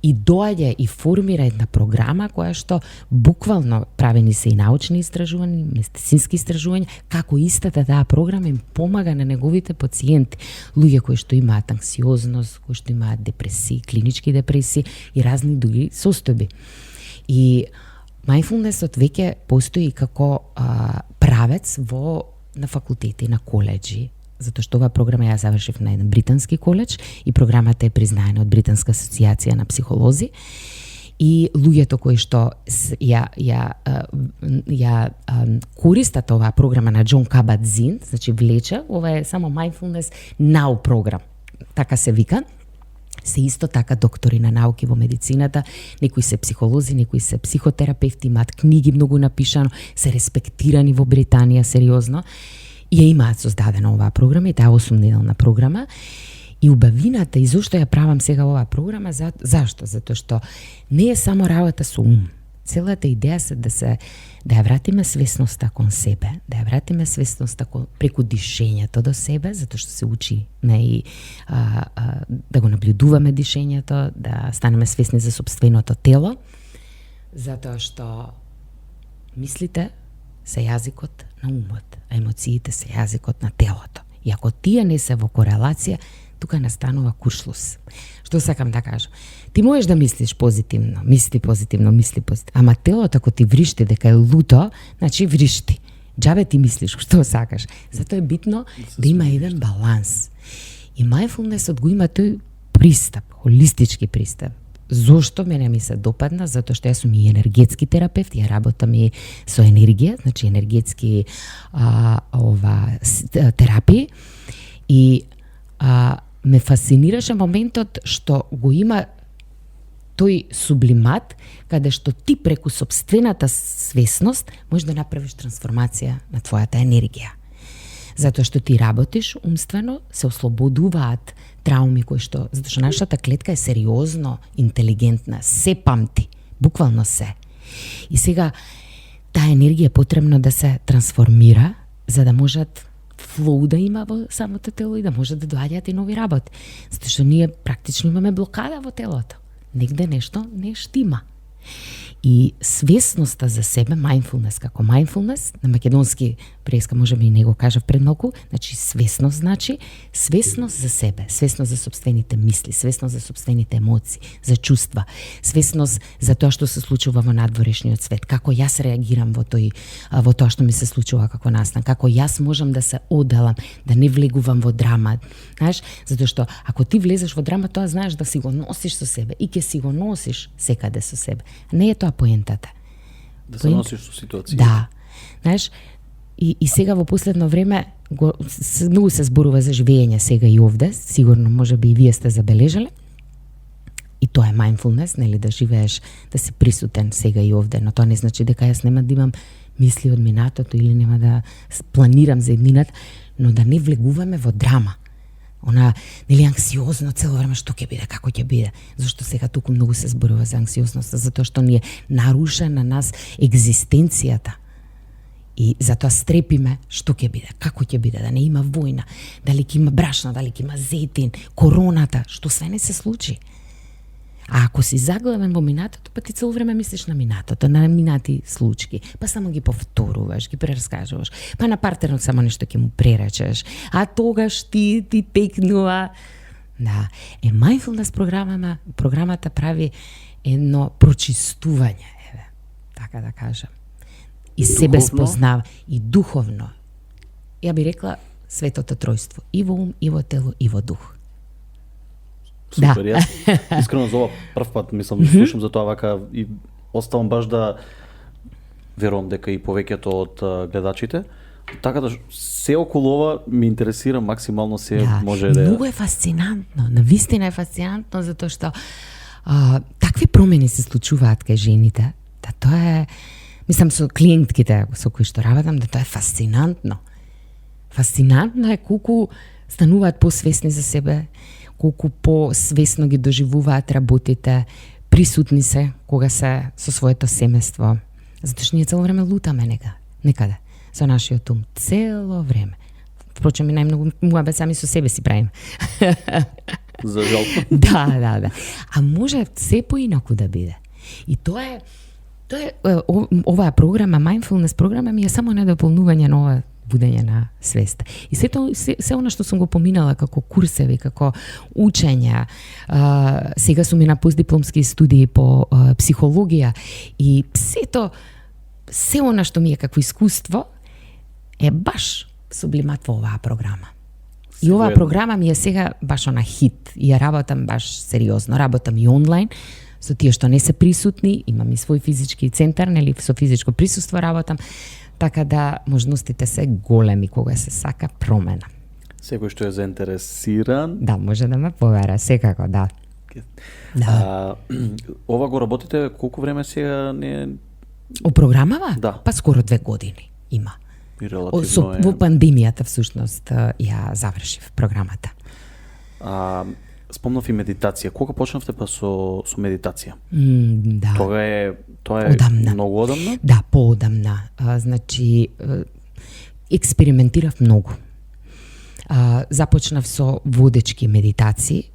S2: и доаѓа и формира една програма која што буквално правени се и научни истражувања, медицински истражувања, како истата таа програма им помага на неговите пациенти, луѓе кои што имаат анксиозност, кои што имаат депресии, клинички депресии и разни други состојби. И mindfulnessот веќе постои како правец на факултети, на коледжи, затоа што оваа програма ја завршив на еден британски коледж и програмата е признаена од Британска асоциација на психолози. И луѓето кои што ја користат оваа програма на Џон Кабат-Зин, значи влече, ова е само mindfulness now програм, така се вика, се исто така доктори на науки во медицината, некои се психолози, некои се психотерапевти, имаат книги многу напишано, се респектирани во Британија сериозно и ја имаат создадена оваа програма и таа 8-неделна програма. И убавината и зошто ја правам сега оваа програма, зашто? Затоа што не е само работа со ум. Целата идеја се да ја вратиме свесноста кон себе, да ја вратиме свесноста преку дишењето до себе, затоа што се учи и да го наблюдуваме дишењето, да станеме свесни за сопственото тело, затоа што мислите се јазикот на умот, а емоциите се јазикот на телото. И ако тие не се во корелација, тука настанува куршлус. Што сакам да кажам? Ти можеш да мислиш позитивно, мисли позитивно, ама телото ако ти вришти дека е луто, значи вришти. Џабе ти мислиш што сакаш. Затоа е битно да има еден баланс. И mindfulnessот го има тој пристап, холистички пристап. Зошто мене ми се допадна? Затоа што јас сум и енергетски терапевт, ја работам и со енергија, значи енергетски терапии. И ме фасцинираше моментот што го има тој сублимат, каде што ти преку сопствената свесност можеш да направиш трансформација на твојата енергија. Затоа што ти работиш умствено, се ослободуваат трауми кои што, затоа што нашата клетка е сериозно интелигентна, се памти, буквално се. И сега таа енергија е потребно да се трансформира за да можат флоу да има во самото тело и да можат да доаѓаат и нови работи. Затоа што ние практично имаме блокада во телото. Негде нешто не штима. И свесноста за себе, mindfulness како mindfulness, на македонски преска можеме и него кажав пред малку, значи свесност значи свесност за себе, свесност за сопствените мисли, свесност за сопствените емоции, за чувства, свесност за тоа што се случува во надворешниот свет, како јас реагирам во тоа што ми се случува како настан, како јас можам да се одалам, да не влегувам во драма. Знаеш, затоа што ако ти влезеш во драма, тоа знаеш да си го носиш со себе и ќе си го носиш секаде со себе. Не е тоа поентата.
S1: Да се носиш со ситуација.
S2: Да. Знаеш, и сега во последно време многу се зборува за живење сега и овде, сигурно можеби и вие сте забележале. И тоа е mindfulness, нели, да живееш, да си присутен сега и овде, но тоа не значи дека јас нема да имам мисли од минатото или нема да планирам за еднината, но да не влегуваме во драма. Она, нели, анксиозно цело време што ќе биде, како ќе биде. Зашто сега туку многу се зборува за анксиозност, затоа што ни е наруша на нас екзистенцијата. И затоа стрепиме што ќе биде, како ќе биде, да не има војна, дали ќе има брашна, дали ќе има зетин, короната, што све не се случи. А ако си заглавен во минатото, па ти цело време мислиш на минатото, на минати случаи, па само ги повторуваш, ги прераскажуваш, па на партерот само нешто ќе му преречеш, а тогаш ти текнува. Да, mindfulness програмата прави едно прочистување, така да кажам. И себе спознава, и духовно. Ја би рекла светото тројство, и во ум, и во тело, и во дух.
S1: Супер, јас искрено за ова прв пат слушам за тоа вака и оставам баш да верувам дека и повеќето од гледачите, така да се околу ова ми интересира максимално, се може да.
S2: Многу е фасцинантно, навистина е фасцинантно затоа што такви промени се случуваат кај жените, да тоа е, мислам со клиентките со кои што работам, да тоа е фасцинантно. Фасцинантно е колку стануваат посвесни за себе, колку посвесно ги доживуваат работите, присутни се кога се со своето семејство. Затоа што ние цело време лутаме некаде со нашиот ум, цело време. Впрочем, и најмногу муабет сами со себе си правиме.
S1: За жал.
S2: Да. А може се поинаку да биде. И тоа е оваа програма, mindfulness програма ми е само недополнување на ова будење на свеста. И се она што сум го поминала како курсеви, како учења, сега сум и на постдипломски студии по психологија и се она што ми е како искуство е баш сублимат во оваа програма. И оваа програма ми е сега баш на хит. И ја работам баш сериозно. Работам и онлайн, со тие што не се присутни, имам и свој физички центар, нели, со физичко присуство работам, така да можностите се големи кога се сака промена.
S1: Секој што е заинтересиран,
S2: да, може да ме повера, секако, да.
S1: Ова го работите колку време сега не?
S2: О програмава?
S1: Да.
S2: Па скоро 2 години има.
S1: И релативно
S2: во пандемијата всушност ја завршив програмата.
S1: Спомнав и медитација. Кога почнавте па со медитација?
S2: Да.
S1: Тоа е
S2: одамна.
S1: Многу одамна?
S2: Да, поодамна. Значи, експериментирав многу. Започнав со водечки медитации.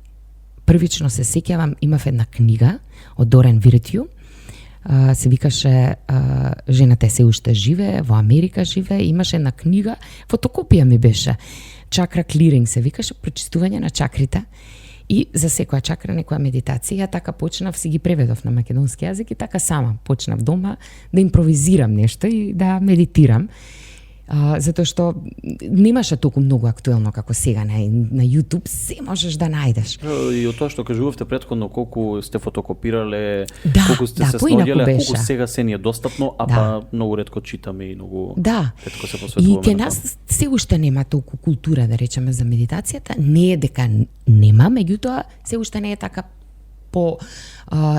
S2: Првично се сеќавам, имав една книга од Дорен Виртју, се викаше Жената е се уште живее, во Америка живее, имаше една книга, фотокопија ми беше, Чакра Clearing се викаше, прочистување на чакрите. И за секоја чакра некоја медитација, така почнав, си ги преведов на македонски јазик и така сама почнав дома да импровизирам нешто и да медитирам. Затоа што немаше толку многу актуелно како сега на YouTube, се можеш да најдеш.
S1: И од тоа што кажувавте претходно, колку сте фотокопирале, колку сте се
S2: поинаку
S1: сноѓеле, колку сега се ни е достапно, па многу ретко читаме и многу ретко се посветуваме.
S2: И ке нас се уште нема толку култура, да речеме, за медитацијата, не е дека нема, меѓутоа се уште не е така по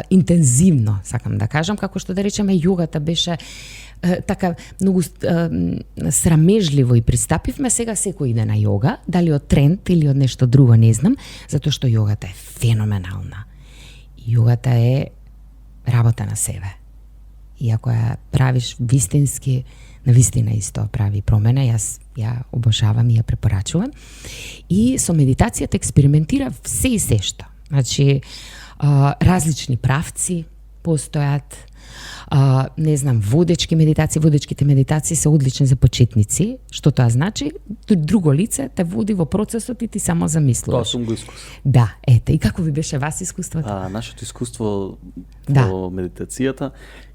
S2: интензивно, сакам да кажам, како што да речеме јогата беше така многу срамежливо и пристапивме, сега секој иде на јога, дали од тренд или од нешто друго, не знам, затоа што јогата е феноменална. Јогата е работа на себе. И ако ја правиш вистински, навистина исто прави промена, јас ја обожавам и ја препорачувам. И со медитацијата експериментирав се и се што. Значи, различни правци постојат, не знам, водечки медитации. Водечките медитации се одлични за почетници. Што тоа значи? Друго лице те води во процесот и ти само замислуваш.
S1: Тоа сум го искусил.
S2: Да, ете. И како ви беше вас искуството?
S1: Нашето искуство
S2: Да.
S1: во медитацијата,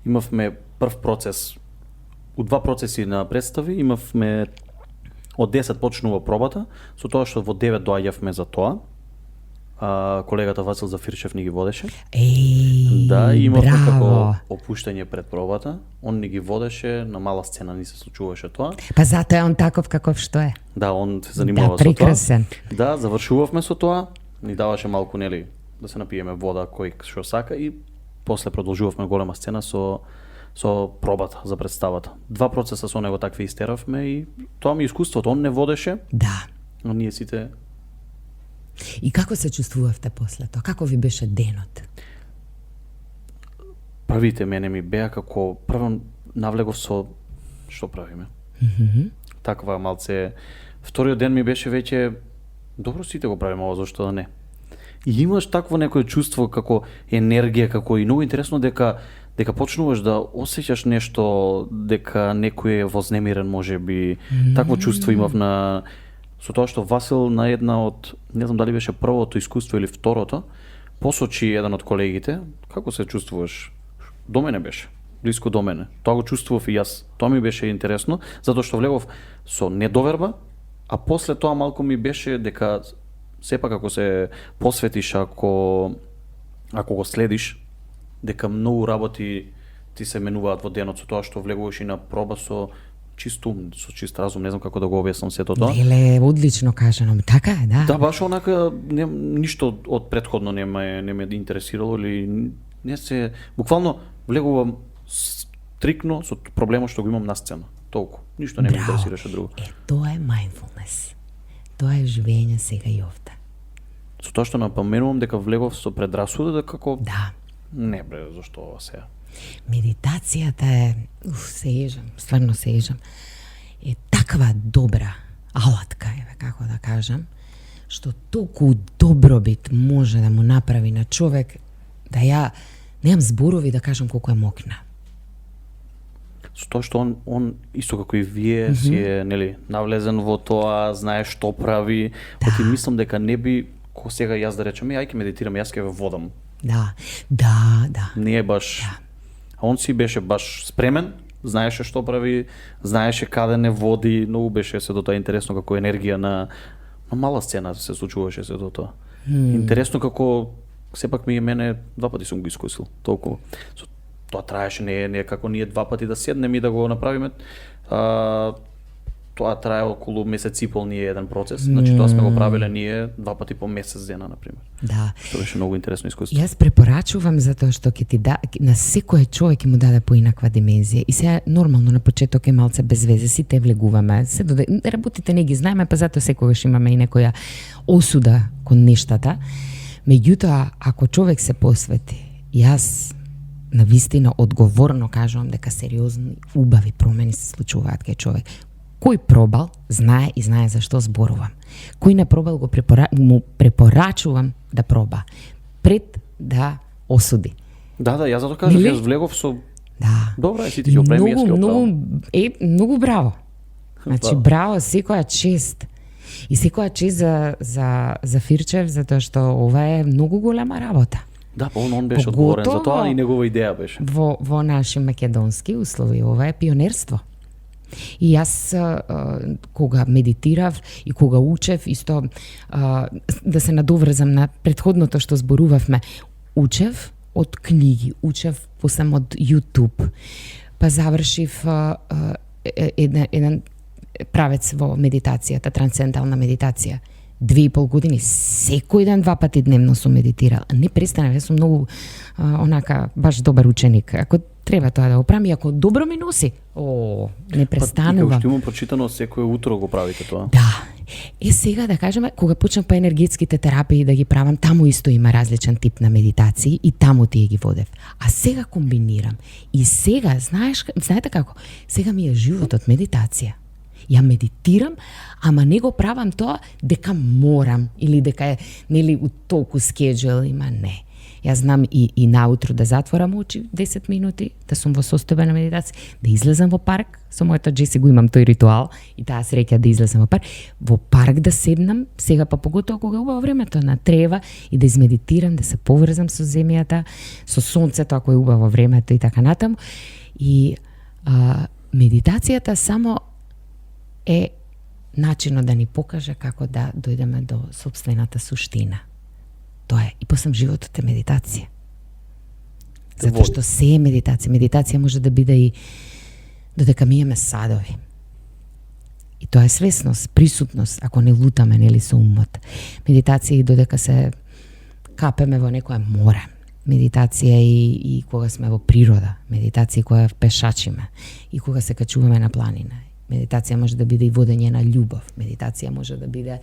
S1: имавме прв процес, у два процеси на представи, имавме од 10 почнува пробата, со тоа што во 9 доаѓавме за тоа. Колегата Васил Зафирчев ни ги водеше. Да, и имавме како опуштање пред пробата. Он ни ги водеше, на мала сцена ни се случуваше тоа.
S2: Па затоа е он таков каков што е.
S1: Да, он се занимава
S2: Да,
S1: со тоа.
S2: прекрасен.
S1: Да, завршувавме со тоа, ни даваше малку, нели, да се напиеме вода кој што сака и после продолжувавме голема сцена со пробата за представата. Два процеса со него такви истеравме и тоа ми е искуството. Он не водеше,
S2: Да.
S1: но ние сите.
S2: И како се чувствувавте после тоа? Како ви беше денот?
S1: Првите мене ми беа како прво навлегов со што правиме. Таква малце. Вториот ден ми беше веќе добро, сите го правиме ова, зашто да не. И имаш такво некое чувство како енергија, како и многу интересно дека почнуваш да осеќаш нешто, дека некој е вознемирен, можеби. Такво чувство имав со тоа што Васил на една од, не знам дали беше првото искуство или второто, посочи еден од колегите, како се чувствуваш? До мене беше, блиско до мене. Тоа го чувствував и јас. Тоа ми беше интересно, затоа што влегов со недоверба, а после тоа малку ми беше дека сепак ако се посветиш, ако го следиш, дека многу работи ти се менуваат во денот со тоа што влегуваш и на проба со чист ум, со чист разум, не знам како да го објаснам сето тоа.
S2: Леле, одлично кажано, така е, да.
S1: Да, баш онака ништо од претходно не ме интересирало или не се, буквално влегувам стрикно со проблемот што го имам на сцена. Толку. Ништо не ме интересираше друго.
S2: Тоа е mindfulness. Тоа е живење сега и овде.
S1: Со тоа што напоменувам дека влегов со предрасуда дека како
S2: Да.
S1: не бре, зашто ова сега.
S2: Медитацијата е, се ежам, стварно се ежам. Е таква добра алатка, еве како да кажам, што толку добробит може да му направи на човек да ја немам зборови да кажам колку е мокна.
S1: Со тоа што он исто како и вие си е, нели, навлезен во тоа, знае што прави, оти мислам дека не би ко сега јас да речам, ај ќе медитирам, јас ќе ве водам.
S2: Да.
S1: Не е баш. А он си беше баш спремен, знаеше што прави, знаеше каде не води, многу беше се до тоа интересно како енергија на мала сцена се случуваше се до тоа. Интересно како сепак ми е мене два пати сум го искусил, толку. Тоа траеше, не како ние два пати да седнеме и да го направиме. Тоа трае околу месец и пол ние еден процес. Значи тоа сме го правеле ние два пати по месец дена, например.
S2: Да.
S1: Што беше многу интересно искуство.
S2: Јас препорачувам затоа што ќе ти на секој човек ќе му даде поинаква димензија. И сега нормално на почеток е малце без везе, сите влегуваме, работите не ги знаеме, па затоа секогаш имаме и некоја осуда кон нештата. Меѓутоа, ако човек се посвети, јас на вистина одговорно кажувам дека сериозни, убави промени се случуваат кај човек. Кој пробал, знае и знае за што зборувам. Кој не пробал, му препорачувам да проба, пред да осуди.
S1: Да, јас затоа кажав, јас влегов со добра, сите ќе опреми, јас ќе оправам.
S2: Многу браво. Значи, браво, секоја чест. И секоја чест за Фирчев, затоа што ова е многу голема работа.
S1: Да, он беше одговорен за тоа и негова идеја беше.
S2: Во наши македонски услови ова е пионерство. И јас кога медитирав и кога учев, исто да се надоврзам на претходното што зборувавме, учев од книги, учев посам од YouTube, па завршив еден правец во медитацијата, трансцендентална медитација. 2,5 години, секој ден 2 пати дневно сум медитирала. Не престанав, јас сум многу онака баш добар ученик. Ако треба тоа да го правам, и ако добро ми носи, не престанувам.
S1: Па, и како што имам прочитано, секој утро го правите тоа.
S2: Да. Сега да кажеме, кога почнав па енергетските терапии да ги правам, таму исто има различен тип на медитации и таму тие ги водев. А сега комбинирам. И сега, знаете како? Сега ми е животот медитација. Ја медитирам, ама не го правам тоа дека морам или дека е нели у толку скеџул има, не. Јас знам и наутро да затворам очи 10 минути, да сум во состојба на медитација, да излезам во парк, со мојата Джеси го имам тој ритуал и таа среќа да излезам во парк, да седнам, сега па поготово кога убаво времето на трева и да измедитирам, да се поврзам со земјата, со сонцето ако е убаво времето и така натаму. И медитацијата само е начинот да ни покаже како да дојдеме до сопствената суштина. Тоа е. И после животот е медитација. Затоа што се е медитација. Медитација може да биде и додека миеме садови. И тоа е свесност, присутност, ако не лутаме, нели, со умот. Медитација и додека се капеме во некое море. Медитација и кога сме во природа. Медитација кога пешачиме. И кога се качуваме на планина. Медитација може да биде и водење на љубов. Медитација може да биде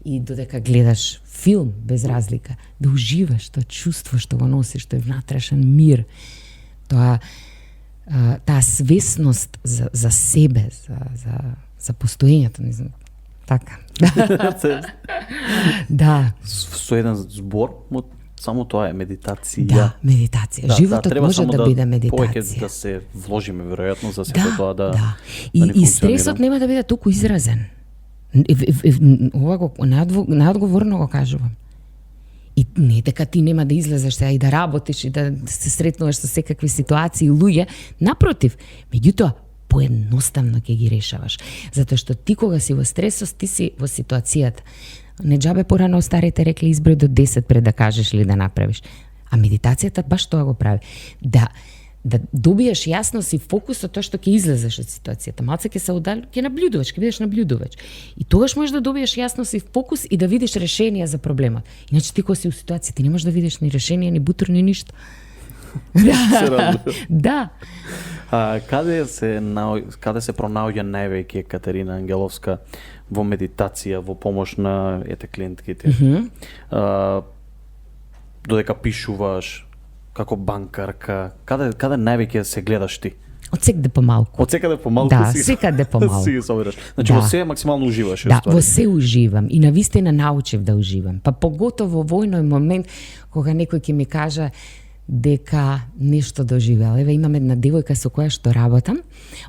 S2: и додека гледаш филм, без разлика, да уживаш тоа чувство што го носиш, тој внатрешен мир, таа свесност за себе, за постоењето, не знам, така. Да.
S1: Со еден збор, само тоа е медитација.
S2: Да, медитација. Животот може да биде медитација.
S1: Повеќе да се вложиме веројатно за сето тоа да.
S2: Да. И стресот нема да биде толку изразен. Ова го најодговорно го кажувам. И не дека ти нема да излезеш сега и да работиш и да се сретнуваш со секакви ситуации и луѓе, напротив, меѓутоа поедноставно ќе ги решаваш, затоа што ти кога си во стресот, ти си во ситуацијата. Не џабе порано старите рекле изброј до 10 пред да кажеш или да направиш. А медитацијата баш тоа го прави. Да добиеш јасност и фокус од тоа што ќе излезеш од ситуацијата. Малце ќе се ќе наблюдуваш, ќе бидеш наблюдувач. И тогаш можеш да добиеш јасност и фокус и да видиш решение за проблемот. Иначе ти кога си у ситуација, ти не можеш да видиш ни решение, ни бутур, ни ништо. Да.
S1: Каде се пронаоѓа највеќе Катерина Ангеловска во медитација, во помош на клиентките? Додека пишуваш, како банкарка, каде највеќе се гледаш ти?
S2: Од секаде помалку.
S1: Од секаде помалку?
S2: Да, секаде помалку.
S1: Си собираш. Значи во се максимално уживаш.
S2: Да, во се уживам и навистина научив да уживам. Па поготово во војној момент кога некој ќе ми каже дека нешто доживеал. Еве имам една девојка со која што работам.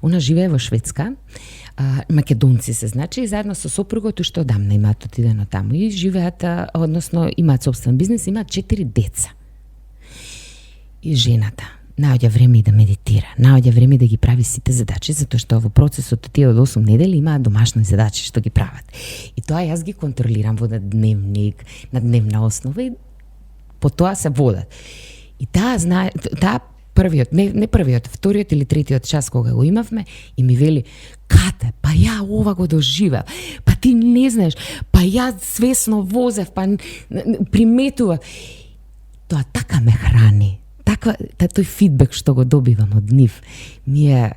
S2: Она живее во Шведска. Македонци се значи и заедно со сопругот што одамна имаат отидено таму и живеат, односно имаат собствен бизнес, имаат 4 деца. И жената наоѓа време и да медитира, наоѓа време да ги прави сите задачи, затоа што во процесот од тие од 8 недели имаат домашни задачи што ги прават. И тоа јас ги контролирам во дневник, на дневна основа и по тоа се водат. И таа првиот, не првиот, вториот или третиот час кога го имавме и ми вели: "Кате, па ја ова го доживеав. Па ти не знаеш, па ја свесно возев, па приметував." Тоа така ме храни. Тој фидбек што го добивам од нив ми е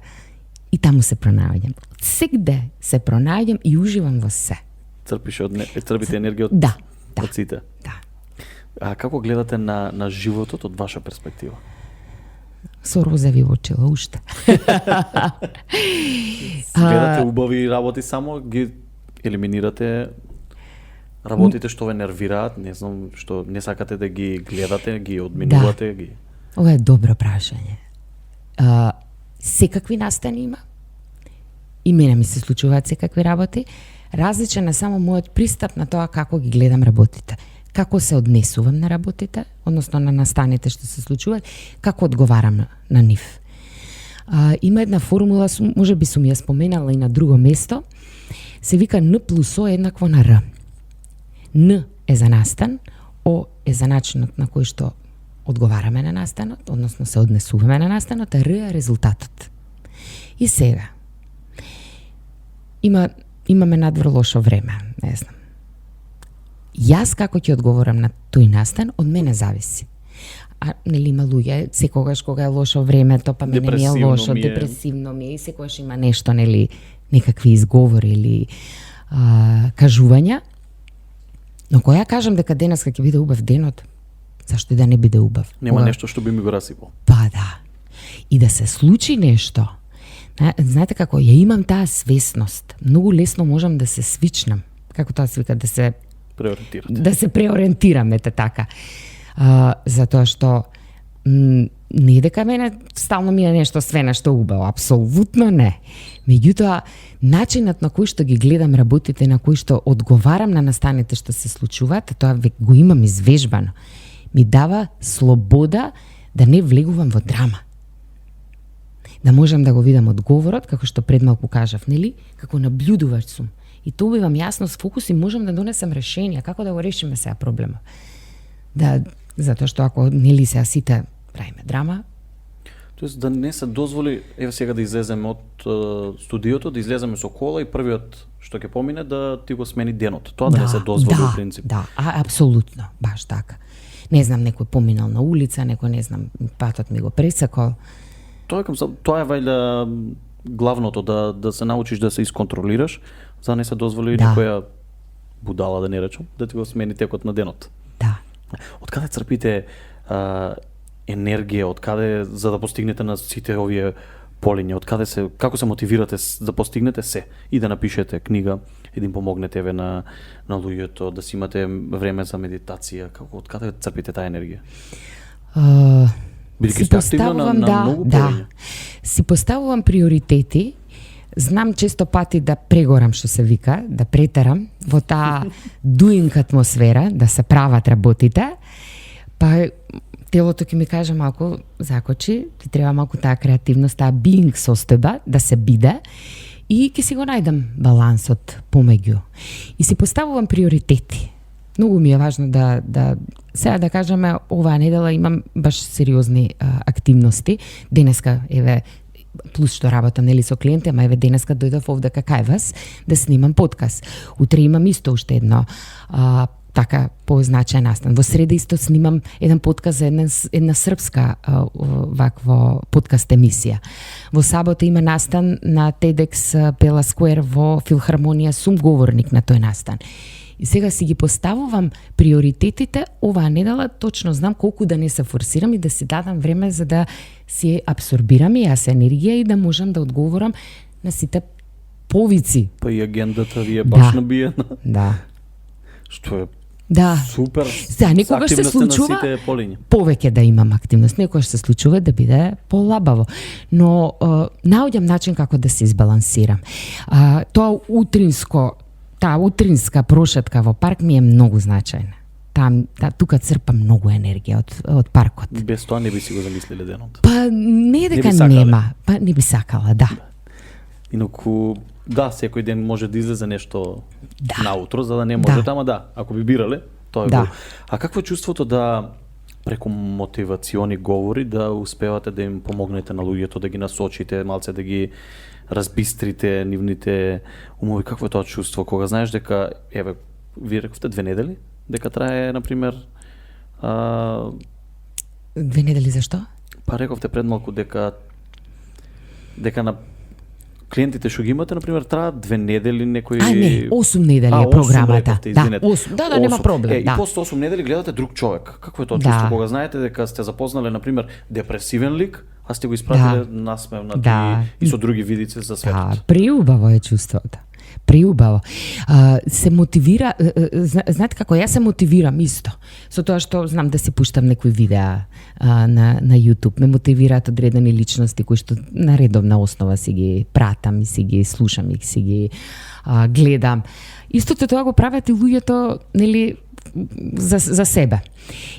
S2: и таму се пронаоѓам. Сегде се пронаоѓам и уживам во се.
S1: Црпите енергија од сите.
S2: Да.
S1: А како гледате на животот од ваша перспектива?
S2: Со розови очила уште.
S1: Гледате убави работи, само ги елиминирате работите што ве нервираат, не знам, што не сакате да ги гледате, ги одминувате, ги.
S2: Ова е добро прашање. Секакви настани има. И мене ми се случуваат секакви работи. Различен е само мојот пристап на тоа како ги гледам работите. Како се однесувам на работите, односно на настаните што се случуваат, како одговарам на нив. Има една формула, може би сум ја споменала и на друго место, се вика N + O еднакво на R. N е за настан, O е за начинот на кој што одговараме на настанот, односно се однесуваме на настанот, а R е резултатот. И сега, имаме надвор лошо време, не знам. Јас како ќе одговорам на тој настан, од мене зависи. А нели има луѓе, секогаш кога е лошо времето, па мене ми е
S1: Депресивно
S2: лошо,
S1: ми е.
S2: депресивно ми е и секогаш има нешто, нели, некакви изговори или кажувања. Но кога ја кажам дека денеска ќе биде убав денот, зашто и да не биде убав?
S1: Нема
S2: Кога-
S1: нешто што би ми го расипал.
S2: Па да. И да се случи нешто. Знаете како, ја имам таа свесност. Многу лесно можам да се свичнам. Како тоа се вика,
S1: Преориентирате.
S2: да се преориентираме така. Затоа што не дека мене стално ми е нешто све нешто убаво, апсолутно не. Меѓутоа, начинот на кој што ги гледам работите, на кој што одговарам на настаните што се случуваат, тоа век го имам извежбано. Ми дава слобода да не влегувам во драма. Да можам да го видам одговорот, како што пред малку кажав, нели? Како наблюдувач сум. И добивам јасно с фокус и можам да донесам решенија, како да го решиме сега проблема. Да, затоа што ако нели сега сите правиме драма,
S1: Тоест да не се дозволи, еве сега да излеземе од студиото, да излеземе со кола и првиот што ќе помине да ти го смени денот. Тоа да не се дозволи
S2: да,
S1: во принцип.
S2: Да, апсолутно, баш така. Не знам, некој поминал на улица, некој не знам, патот ми го пресекол.
S1: Тоа е вајда главното, да се научиш да се исконтролираш, за да не се дозволи
S2: Да.
S1: некоја будала, да не речам, да ти го смени текот на денот.
S2: Да.
S1: Од каде црпите енергија, од каде за да постигнете на сите овие полиња, од каде како се мотивирате да постигнете се и да напишете книга и да им помогнете еве на луѓето, да си имате време за медитација, од каде црпите таа енергија? Бидејќи сте активна на многу полиња.
S2: Си поставувам приоритети. Знам често пати да прегорам, што се вика, да претерам во таа дуинг атмосфера, да се прават работите, па телото ќе ми каже малку закочи, ти треба малку таа креативност, таа being состојба, да се биде, и ќе си го најдам балансот помеѓу. И си поставувам приоритети. Многу ми е важно да сега да кажеме, оваа недела имам баш сериозни активности. Денеска, еве, плюс што работам нели со клиенти, ама еве денеска дојдов овде кај вас да снимам подкаст. Утре имам исто уште едно така позначаен настан. Во среда исто снимам еден подкаст за една српска вакво подкаст емисија. Во сабота има настан на TEDx Pela Square во Филхармонија, сум говорник на тој настан. И сега си ги поставувам приоритетите оваа недела, точно знам колку да не се форсирам и да си дадам време за да си абсорбирам и јас енергија и да можам да одговорам на сите повици.
S1: Па и агендата ви е баш набиена.
S2: Да.
S1: Што е
S2: Да.
S1: супер.
S2: Сега, некогаш се случува повеќе да имам активност, некогаш се случува да биде полабаво. Но наоѓам начин како да се избалансирам. Таа утринска прошетка во парк ми е многу значајна. Тука црпам многу енергија од паркот.
S1: Без тоа не би си го замислиле денот.
S2: Па не дека нема, па не би сакала, да.
S1: Инаку да, секој ден може да излезе нешто наутро, за да не може, ама да, ако би бирале, тоа е го. А какво е чувството да преку мотивациони говори да успевате да им помогнете на луѓето, да ги насочите, малце да ги разбистрите нивните умови? Какво е тоа чувство кога знаеш дека еве вие рековте 2 недели дека трае на пример
S2: 2 недели зашто?
S1: Па рековте пред малку дека на клиентите што ги имате, например, траат 2 недели некои...
S2: не, 8 недели е програмата.
S1: Да,
S2: 8. Да, нема проблем.
S1: И после 8 недели гледате друг човек. Какво е тоа чувство кога знаете дека сте запознале, например, депресивен лик, а сте го испратиле насмевнати и со други видици за светот?
S2: Да, преубаво е чувството. Преубаво. Се мотивира, знаете како, јас се мотивирам исто. Со тоа што знам да си пуштам некои видеа на YouTube. Ме мотивираат одредени личности кои што на редовна основа си ги пратам и си ги слушам и си ги гледам. Истото тоа го прават и луѓето, нели, за себе.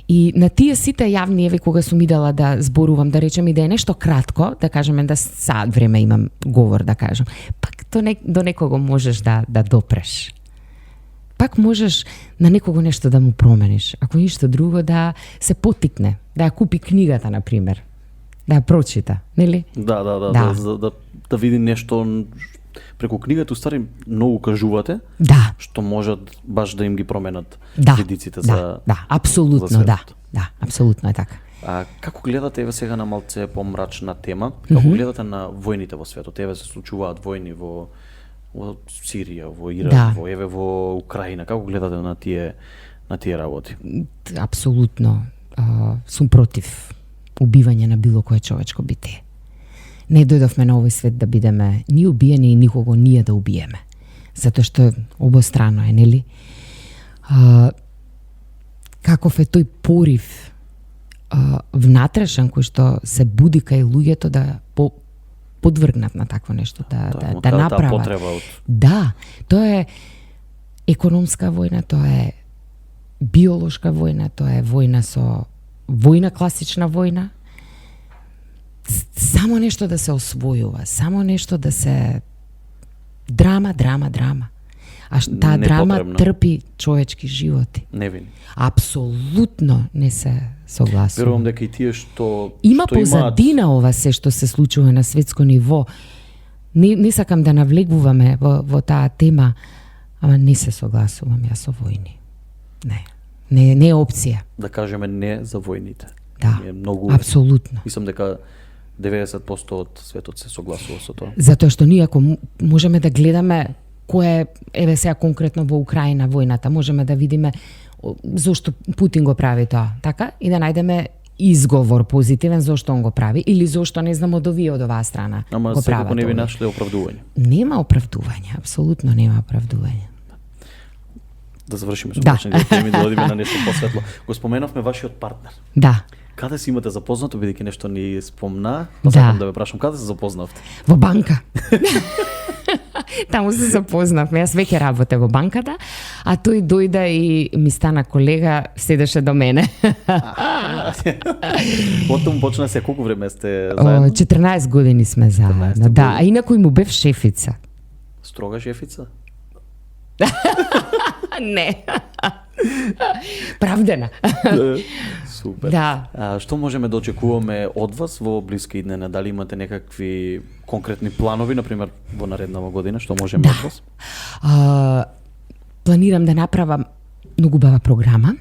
S2: И на тие сите јавни, еве кога сум идела да зборувам, да речем и да е нешто кратко, да кажеме да саат време имам говор да кажам, пак до некого можеш да допреш. Пак можеш на некого нешто да му промениш. Ако ништо друго, да се потикне, да ја купи книгата, например, да ја прочита, нели?
S1: Да види нешто преку книгата устари многу кажувате,
S2: Да,
S1: што можат баш да им ги променат
S2: да,
S1: видиците
S2: да,
S1: за
S2: да, апсолутно,
S1: за
S2: да,
S1: светот.
S2: да, апсолутно е така.
S1: А како гледате еве сега на малце помрачна тема? Како гледате на војните во светот? Еве се случуваат војни во Сирија, во Иран,
S2: Да.
S1: во Украина. Како гледате на тие работи?
S2: Апсолутно сум против убивање на било кое човечко битие. Не дојдовме на овој свет да бидеме ни убиени и никого ние да убиеме. Затоа што обострано е, нели? Каков е тој порив внатрешен кој што се буди кај луѓето да подвргнат на такво нешто, да
S1: таа
S2: направат.
S1: потреба од
S2: Да, тоа е економска војна, тоа е биолошка војна, тоа е војна класична војна. Само нешто да се освојува, само нешто да се драма. А таа драма
S1: Непотребно.
S2: трпи човечки животи.
S1: невини.
S2: Апсолутно не се согласувам.
S1: Верувам дека и тие што
S2: Има
S1: што имаат
S2: позадина ова се што се случува на светско ниво. Не сакам да навлегуваме во таа тема, ама не се согласувам јас со војни. Не е опција.
S1: да кажеме не за војните.
S2: Да,
S1: Е многу
S2: апсолутно.
S1: Мислам дека 90% од светот се согласува со тоа.
S2: Затоа што ние ако можеме да гледаме кој е, еве сега конкретно во Украина војната, можеме да видиме зошто Путин го прави тоа, така? И да најдеме изговор позитивен зошто он го прави или зошто не знам од оваа страна
S1: Ама
S2: го
S1: секако
S2: прават.
S1: не ви
S2: овие.
S1: нашле оправдување.
S2: Нема оправдување, апсолутно нема оправдување.
S1: Да завршиме со
S2: Да.
S1: мрачните теми, да одиме на нешто посветло. Го споменавме вашиот партнер.
S2: Да,
S1: Каде се имате запознато, бидејќи нешто ни спомна, па
S2: Да.
S1: сакам да ве прашам, каде се запознавте?
S2: во банка. Таму се запознавме. Јас веќе работев во банката, а тој дојде и ми стана колега, седеше до мене.
S1: Потом почна се колку време сте
S2: О,
S1: заедно?
S2: 14 години сме заедно.
S1: 14
S2: Да,
S1: години.
S2: а инаку и му бев шефица.
S1: Строга шефица?
S2: Не. Правдена.
S1: Супер.
S2: Да.
S1: А, што можеме да очекуваме од вас во блиски иднина? Дали имате некакви конкретни планови, например во нареднава година, што можеме од вас?
S2: Планирам да направам многу бава програма,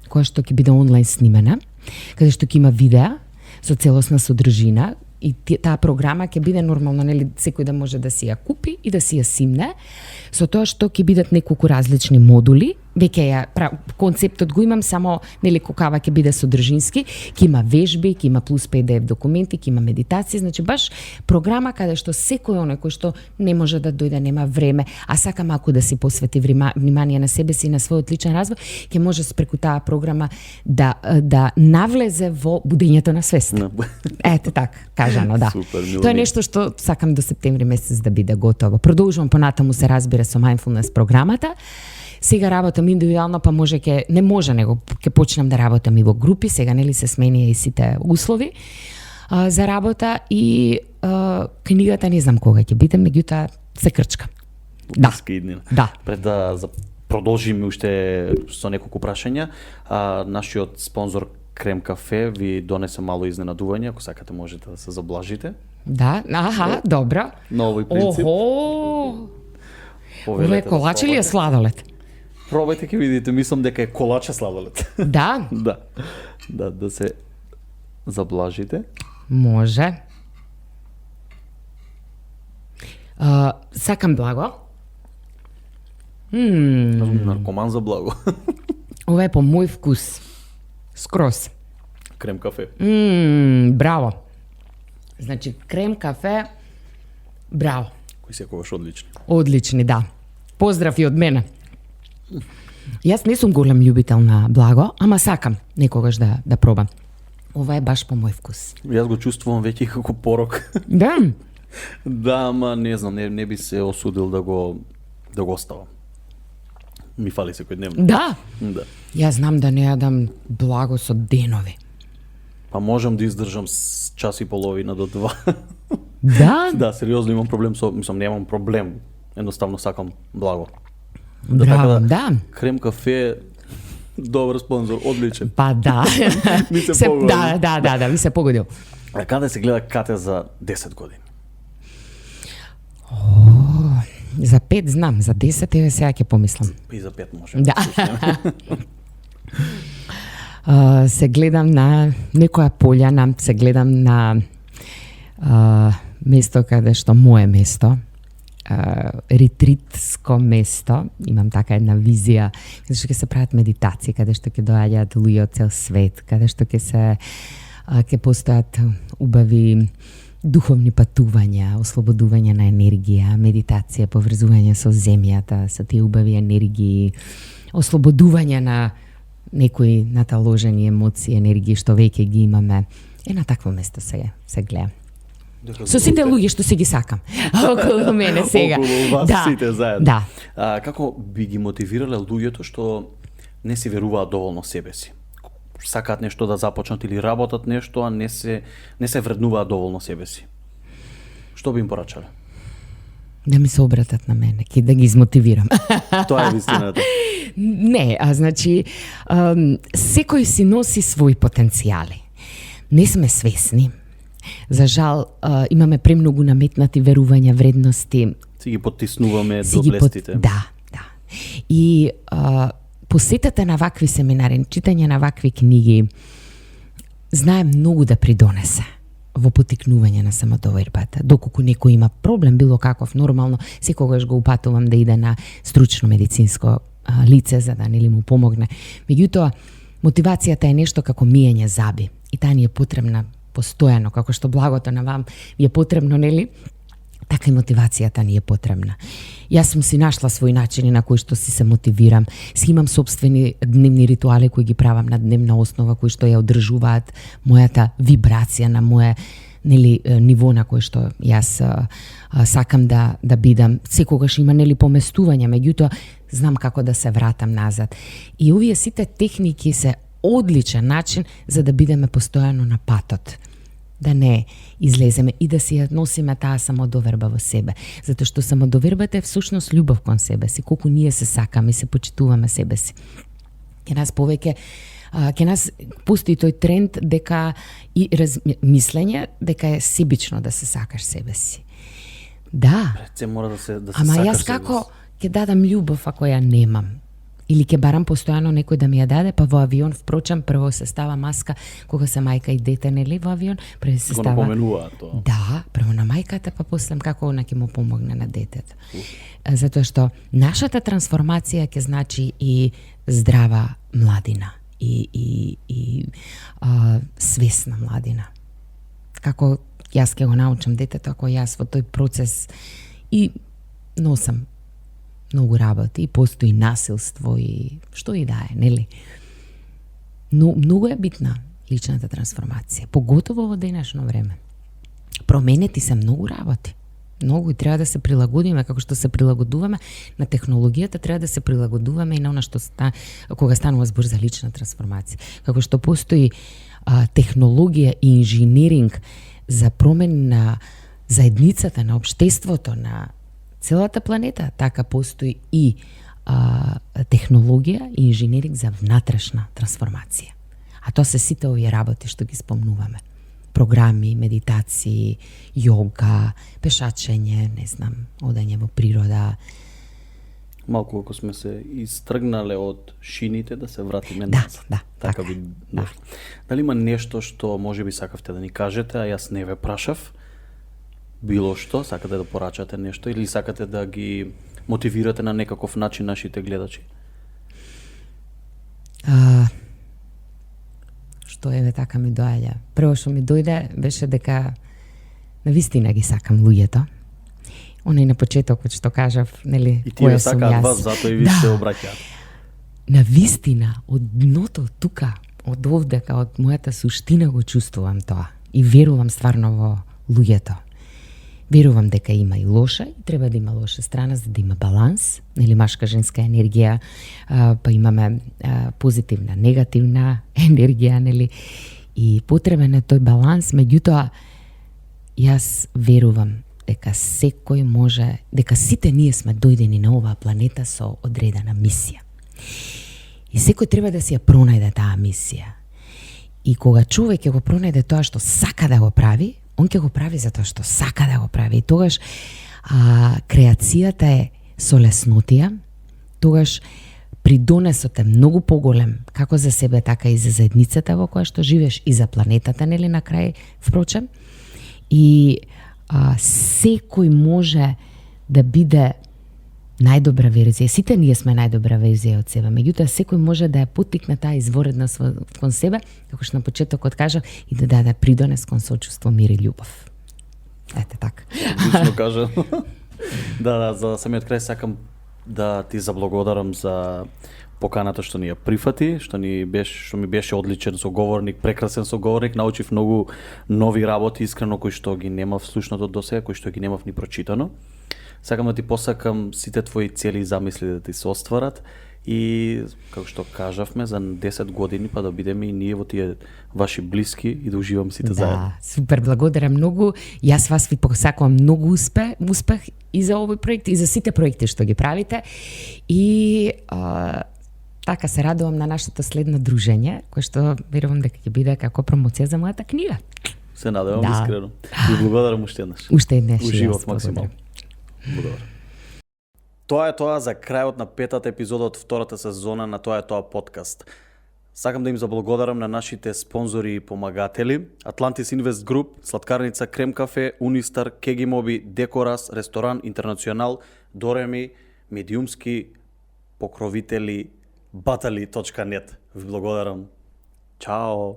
S2: која што ќе биде онлайн снимена, каде што ќе има видеа со целосна содржина и таа програма ќе биде нормално, нели, секој да може да си ја купи и да си ја симне, со тоа што ќе бидат неколку различни модули. Веќе концептот го имам, само нели какава ќе биде содржински, ќе има вежби, ќе има плюс PDF документи, ќе има медитации, значи баш програма каде што секој оној кој што не може да дојде, нема време, а сака малку да си посвети внимание на себе си и на својот личен развој, ќе може преку таа програма да навлезе во будењето на свест. Ете така, кажано, да.
S1: Супер, Милани.
S2: Тоа е нешто што сакам до септември месец да биде готово. Продолжувам понатаму се разбира со mindfulness програмата. Сега работам индивидуално, па може ќе почнам да работам и во групи, сега нели се сменија и сите услови за работа и книгата не знам кога ќе биде, меѓутоа се крчка. Да.
S1: Блиска иднина.
S2: Да.
S1: Пред да продолжиме уште со неколку прашања, нашиот спонзор Крем кафе ви донесе мало изненадување, ако сакате можете да се заблажите.
S2: Да, аха, добро.
S1: На овој принцип.
S2: Охо! Ова е
S1: Повелете да
S2: колач или е
S1: пробате.
S2: сладолед?
S1: Пробајте, ќе видите, мислам дека е колаче сладолед.
S2: Да,
S1: Да се заблажите.
S2: може. Сакам благо.
S1: Наркоман за благо.
S2: Ова е по мој вкус. Скроз.
S1: Крем кафе.
S2: Браво. Значи, крем кафе, браво.
S1: Кои секогаш одлични.
S2: Одлични, да. Поздрав и од мене. Јас не сум голем љубител на благо, ама сакам некогаш да пробам. Ова е баш по мој вкус.
S1: Јас го чувствувам веќе како порок.
S2: Да.
S1: Да, ама не знам, не би се осудил да го оставам. Ми фали секој дневно.
S2: Да.
S1: Да.
S2: Јас знам да не јадам благо со денови.
S1: Па можам да издржам с час и половина до 2.
S2: Да?
S1: Да, сериозно имам проблем мислам, немам проблем. Едноставно сакам благо.
S2: Браво, да.
S1: Крем кафе добар спонзор, одличен.
S2: Па да.
S1: Ми се погодил.
S2: Да, ми се погодил.
S1: А каде се гледа Кате за 10 години?
S2: За 5 знам, за 10 еве сега ќе помислам.
S1: И за 5 може.
S2: Да. Се гледам на некоја пољана, се гледам на место каде што мое место, ретритско место, имам така една визија, каде што ќе се прават медитации, каде што ќе доаѓаат луѓе од цел свет, каде што ќе постојат убави духовни патувања, ослободување на енергија, медитација, поврзување со земјата, со тие убави енергии, ослободување на некои наталожени емоции, енергии што веќе ги имаме. На такво место се гледа. Со сите луѓе што си ги сакам околу мене сега.
S1: Околу вас сите заедно.
S2: Да.
S1: Како би ги мотивирале луѓето што не си веруваат доволно себе си? Сакаат нешто да започнат или работат нешто, а не се вреднуваат доволно себе си. Што би им порачале?
S2: Да ми се обратат на мене, да ги измотивирам.
S1: Тоа е вистината.
S2: Не, значи, секој си носи своји потенцијали. Не сме свесни. За жал, имаме премногу наметнати верувања, вредности.
S1: Си ги потиснуваме до блестите.
S2: Да. И посетата на вакви семинари, читање на вакви книги, знае многу да придонесе во потикнување на самодовербата. Доколку некој има проблем, било каков, нормално, секогаш го упатувам да иде на стручно медицинско лице за да нели му помогне. Меѓутоа, мотивацијата е нешто како миење заби и таа ни е потребна постојано, како што благото на вам ви е потребно, нели? Така и мотивацијата ни е потребна. Јас сум си нашла своји начини на кои што се мотивирам. Си имам собствени дневни ритуали кои ги правам на дневна основа, кои што ја одржуваат мојата вибрација на моје ниво на кој што јас сакам да бидам. Секогаш има поместување, меѓутоа знам како да се вратам назад. И овие сите техники се одличен начин за да бидеме постојано на патот. Да не излеземе и да си ја носиме таа самодоверба во себе. Затоа што самодовербата е всушност љубов кон себе си, колку ние се сакаме и се почитуваме себе си. Ке нас постои тој тренд дека и мислење дека е себично да се сакаш себе си. Да.
S1: Пред се мора да се
S2: Ама
S1: сакаш
S2: јас како ќе дадам љубов ако ја немам? Или ќе барам постојано некој да ми ја даде, па во авион, впрочем, прво се става маска, кога се мајка и дете, нели, во авион, прво се става...
S1: Го напоменуваат тоа.
S2: Да, прво на мајката, па после како она ќе му помогне на детето. Затоа што нашата трансформација ќе значи и здрава младина, и свесна младина. Како јас ќе го научам детето, ако јас во тој процес и носам многу работи, и постои насилство и што и да е, нели? Но многу е битна личната трансформација, поготово во денешно време. Променети се многу работи. Многу и треба да се прилагодиме, како што се прилагодуваме на технологијата, треба да се прилагодуваме и на она што кога станува збор за лична трансформација. Како што постои технологија и инженеринг за промени на заедницата, на општеството, на целата планета, така постои и технологија и инженеринг за внатрешна трансформација. А тоа се сите овие работи што ги спомнуваме. Програми, медитации, јога, пешачење, не знам, одење во природа.
S1: Малку ако сме се истргнале од шините да се вратиме назад.
S2: Да,
S1: така би дошло. Дали има нешто што можеби сакавте да ни кажете, а јас не ве прашав? Било што, сакате да порачате нешто или сакате да ги мотивирате на некаков начин нашите гледачи?
S2: Што еве така ми доаѓа. Прво што ми дојде беше дека навистина ги сакам луѓето. Оној на почетокот што кажав, нели,
S1: и тие сакаат вас, затоа и ви се обраќаат.
S2: Навистина, од дното тука, од овдека, од мојата суштина го чувствувам тоа. И верувам стварно во луѓето. Верувам дека има и лоша, и треба да има лоша страна, за да има баланс, нели, машка-женска енергија, па имаме позитивна, негативна енергија, нели, и потребен е тој баланс, меѓутоа, јас верувам дека секој може, дека сите ние сме дојдени на оваа планета со одредена мисија. И секој треба да си ја пронајде таа мисија. И кога човек ќе го пронајде тоа што сака да го прави, он ќе го прави затоа што сака да го прави. И тогаш креацијата е со леснотија, тогаш придонесот е многу поголем како за себе, така и за заедницата во која што живееш и за планетата, нели, на крај, впрочем. И секој може да биде најдобра верзија. Сите ние сме најдобра верзија од себе. Меѓутоа, секој може да ја поттикне таа изворедност кон себе, како што на почетокот кажав, и да даде придонес кон сочувство, мир и љубов. Ете така.
S1: Одлично кажа. Да, за самиот крај сакам да ти заблагодарам за поканата што ни ја прифати, што ми беше одличен соговорник, прекрасен соговорник, научив многу нови работи искрено кои што ги немав слушнато досега, кои што ги немав ни прочитано. Сакам да ти посакам сите твои цели и замисли да ти се остварат и како што кажавме за 10 години па да бидеме и ние во тие ваши блиски и да уживам сите заедно.
S2: Да, супер, благодарам многу. Јас вас ви посакувам многу успех и за овој проект и за сите проекти што ги правите. И така се радувам на нашето следно дружење, кое што верувам дека ќе биде како промоција за мојата книга.
S1: Се надевам искрено. И благодарам уште еднаш.
S2: Уште еднаш.
S1: Уживав максимално. Благодарам. Тоа е тоа за крајот на петата епизода од втората сезона на Тоа е тоа подкаст. Сакам да им заблагодарам на нашите спонзори и помагатели: Atlantis Invest Group, Сладкарница Крем Кафе, Унистар, Кеги Моби, Декорас, Ресторан Интернационал, Дореми, медиумски покровители, Batali.net. Ви благодарам. Чао!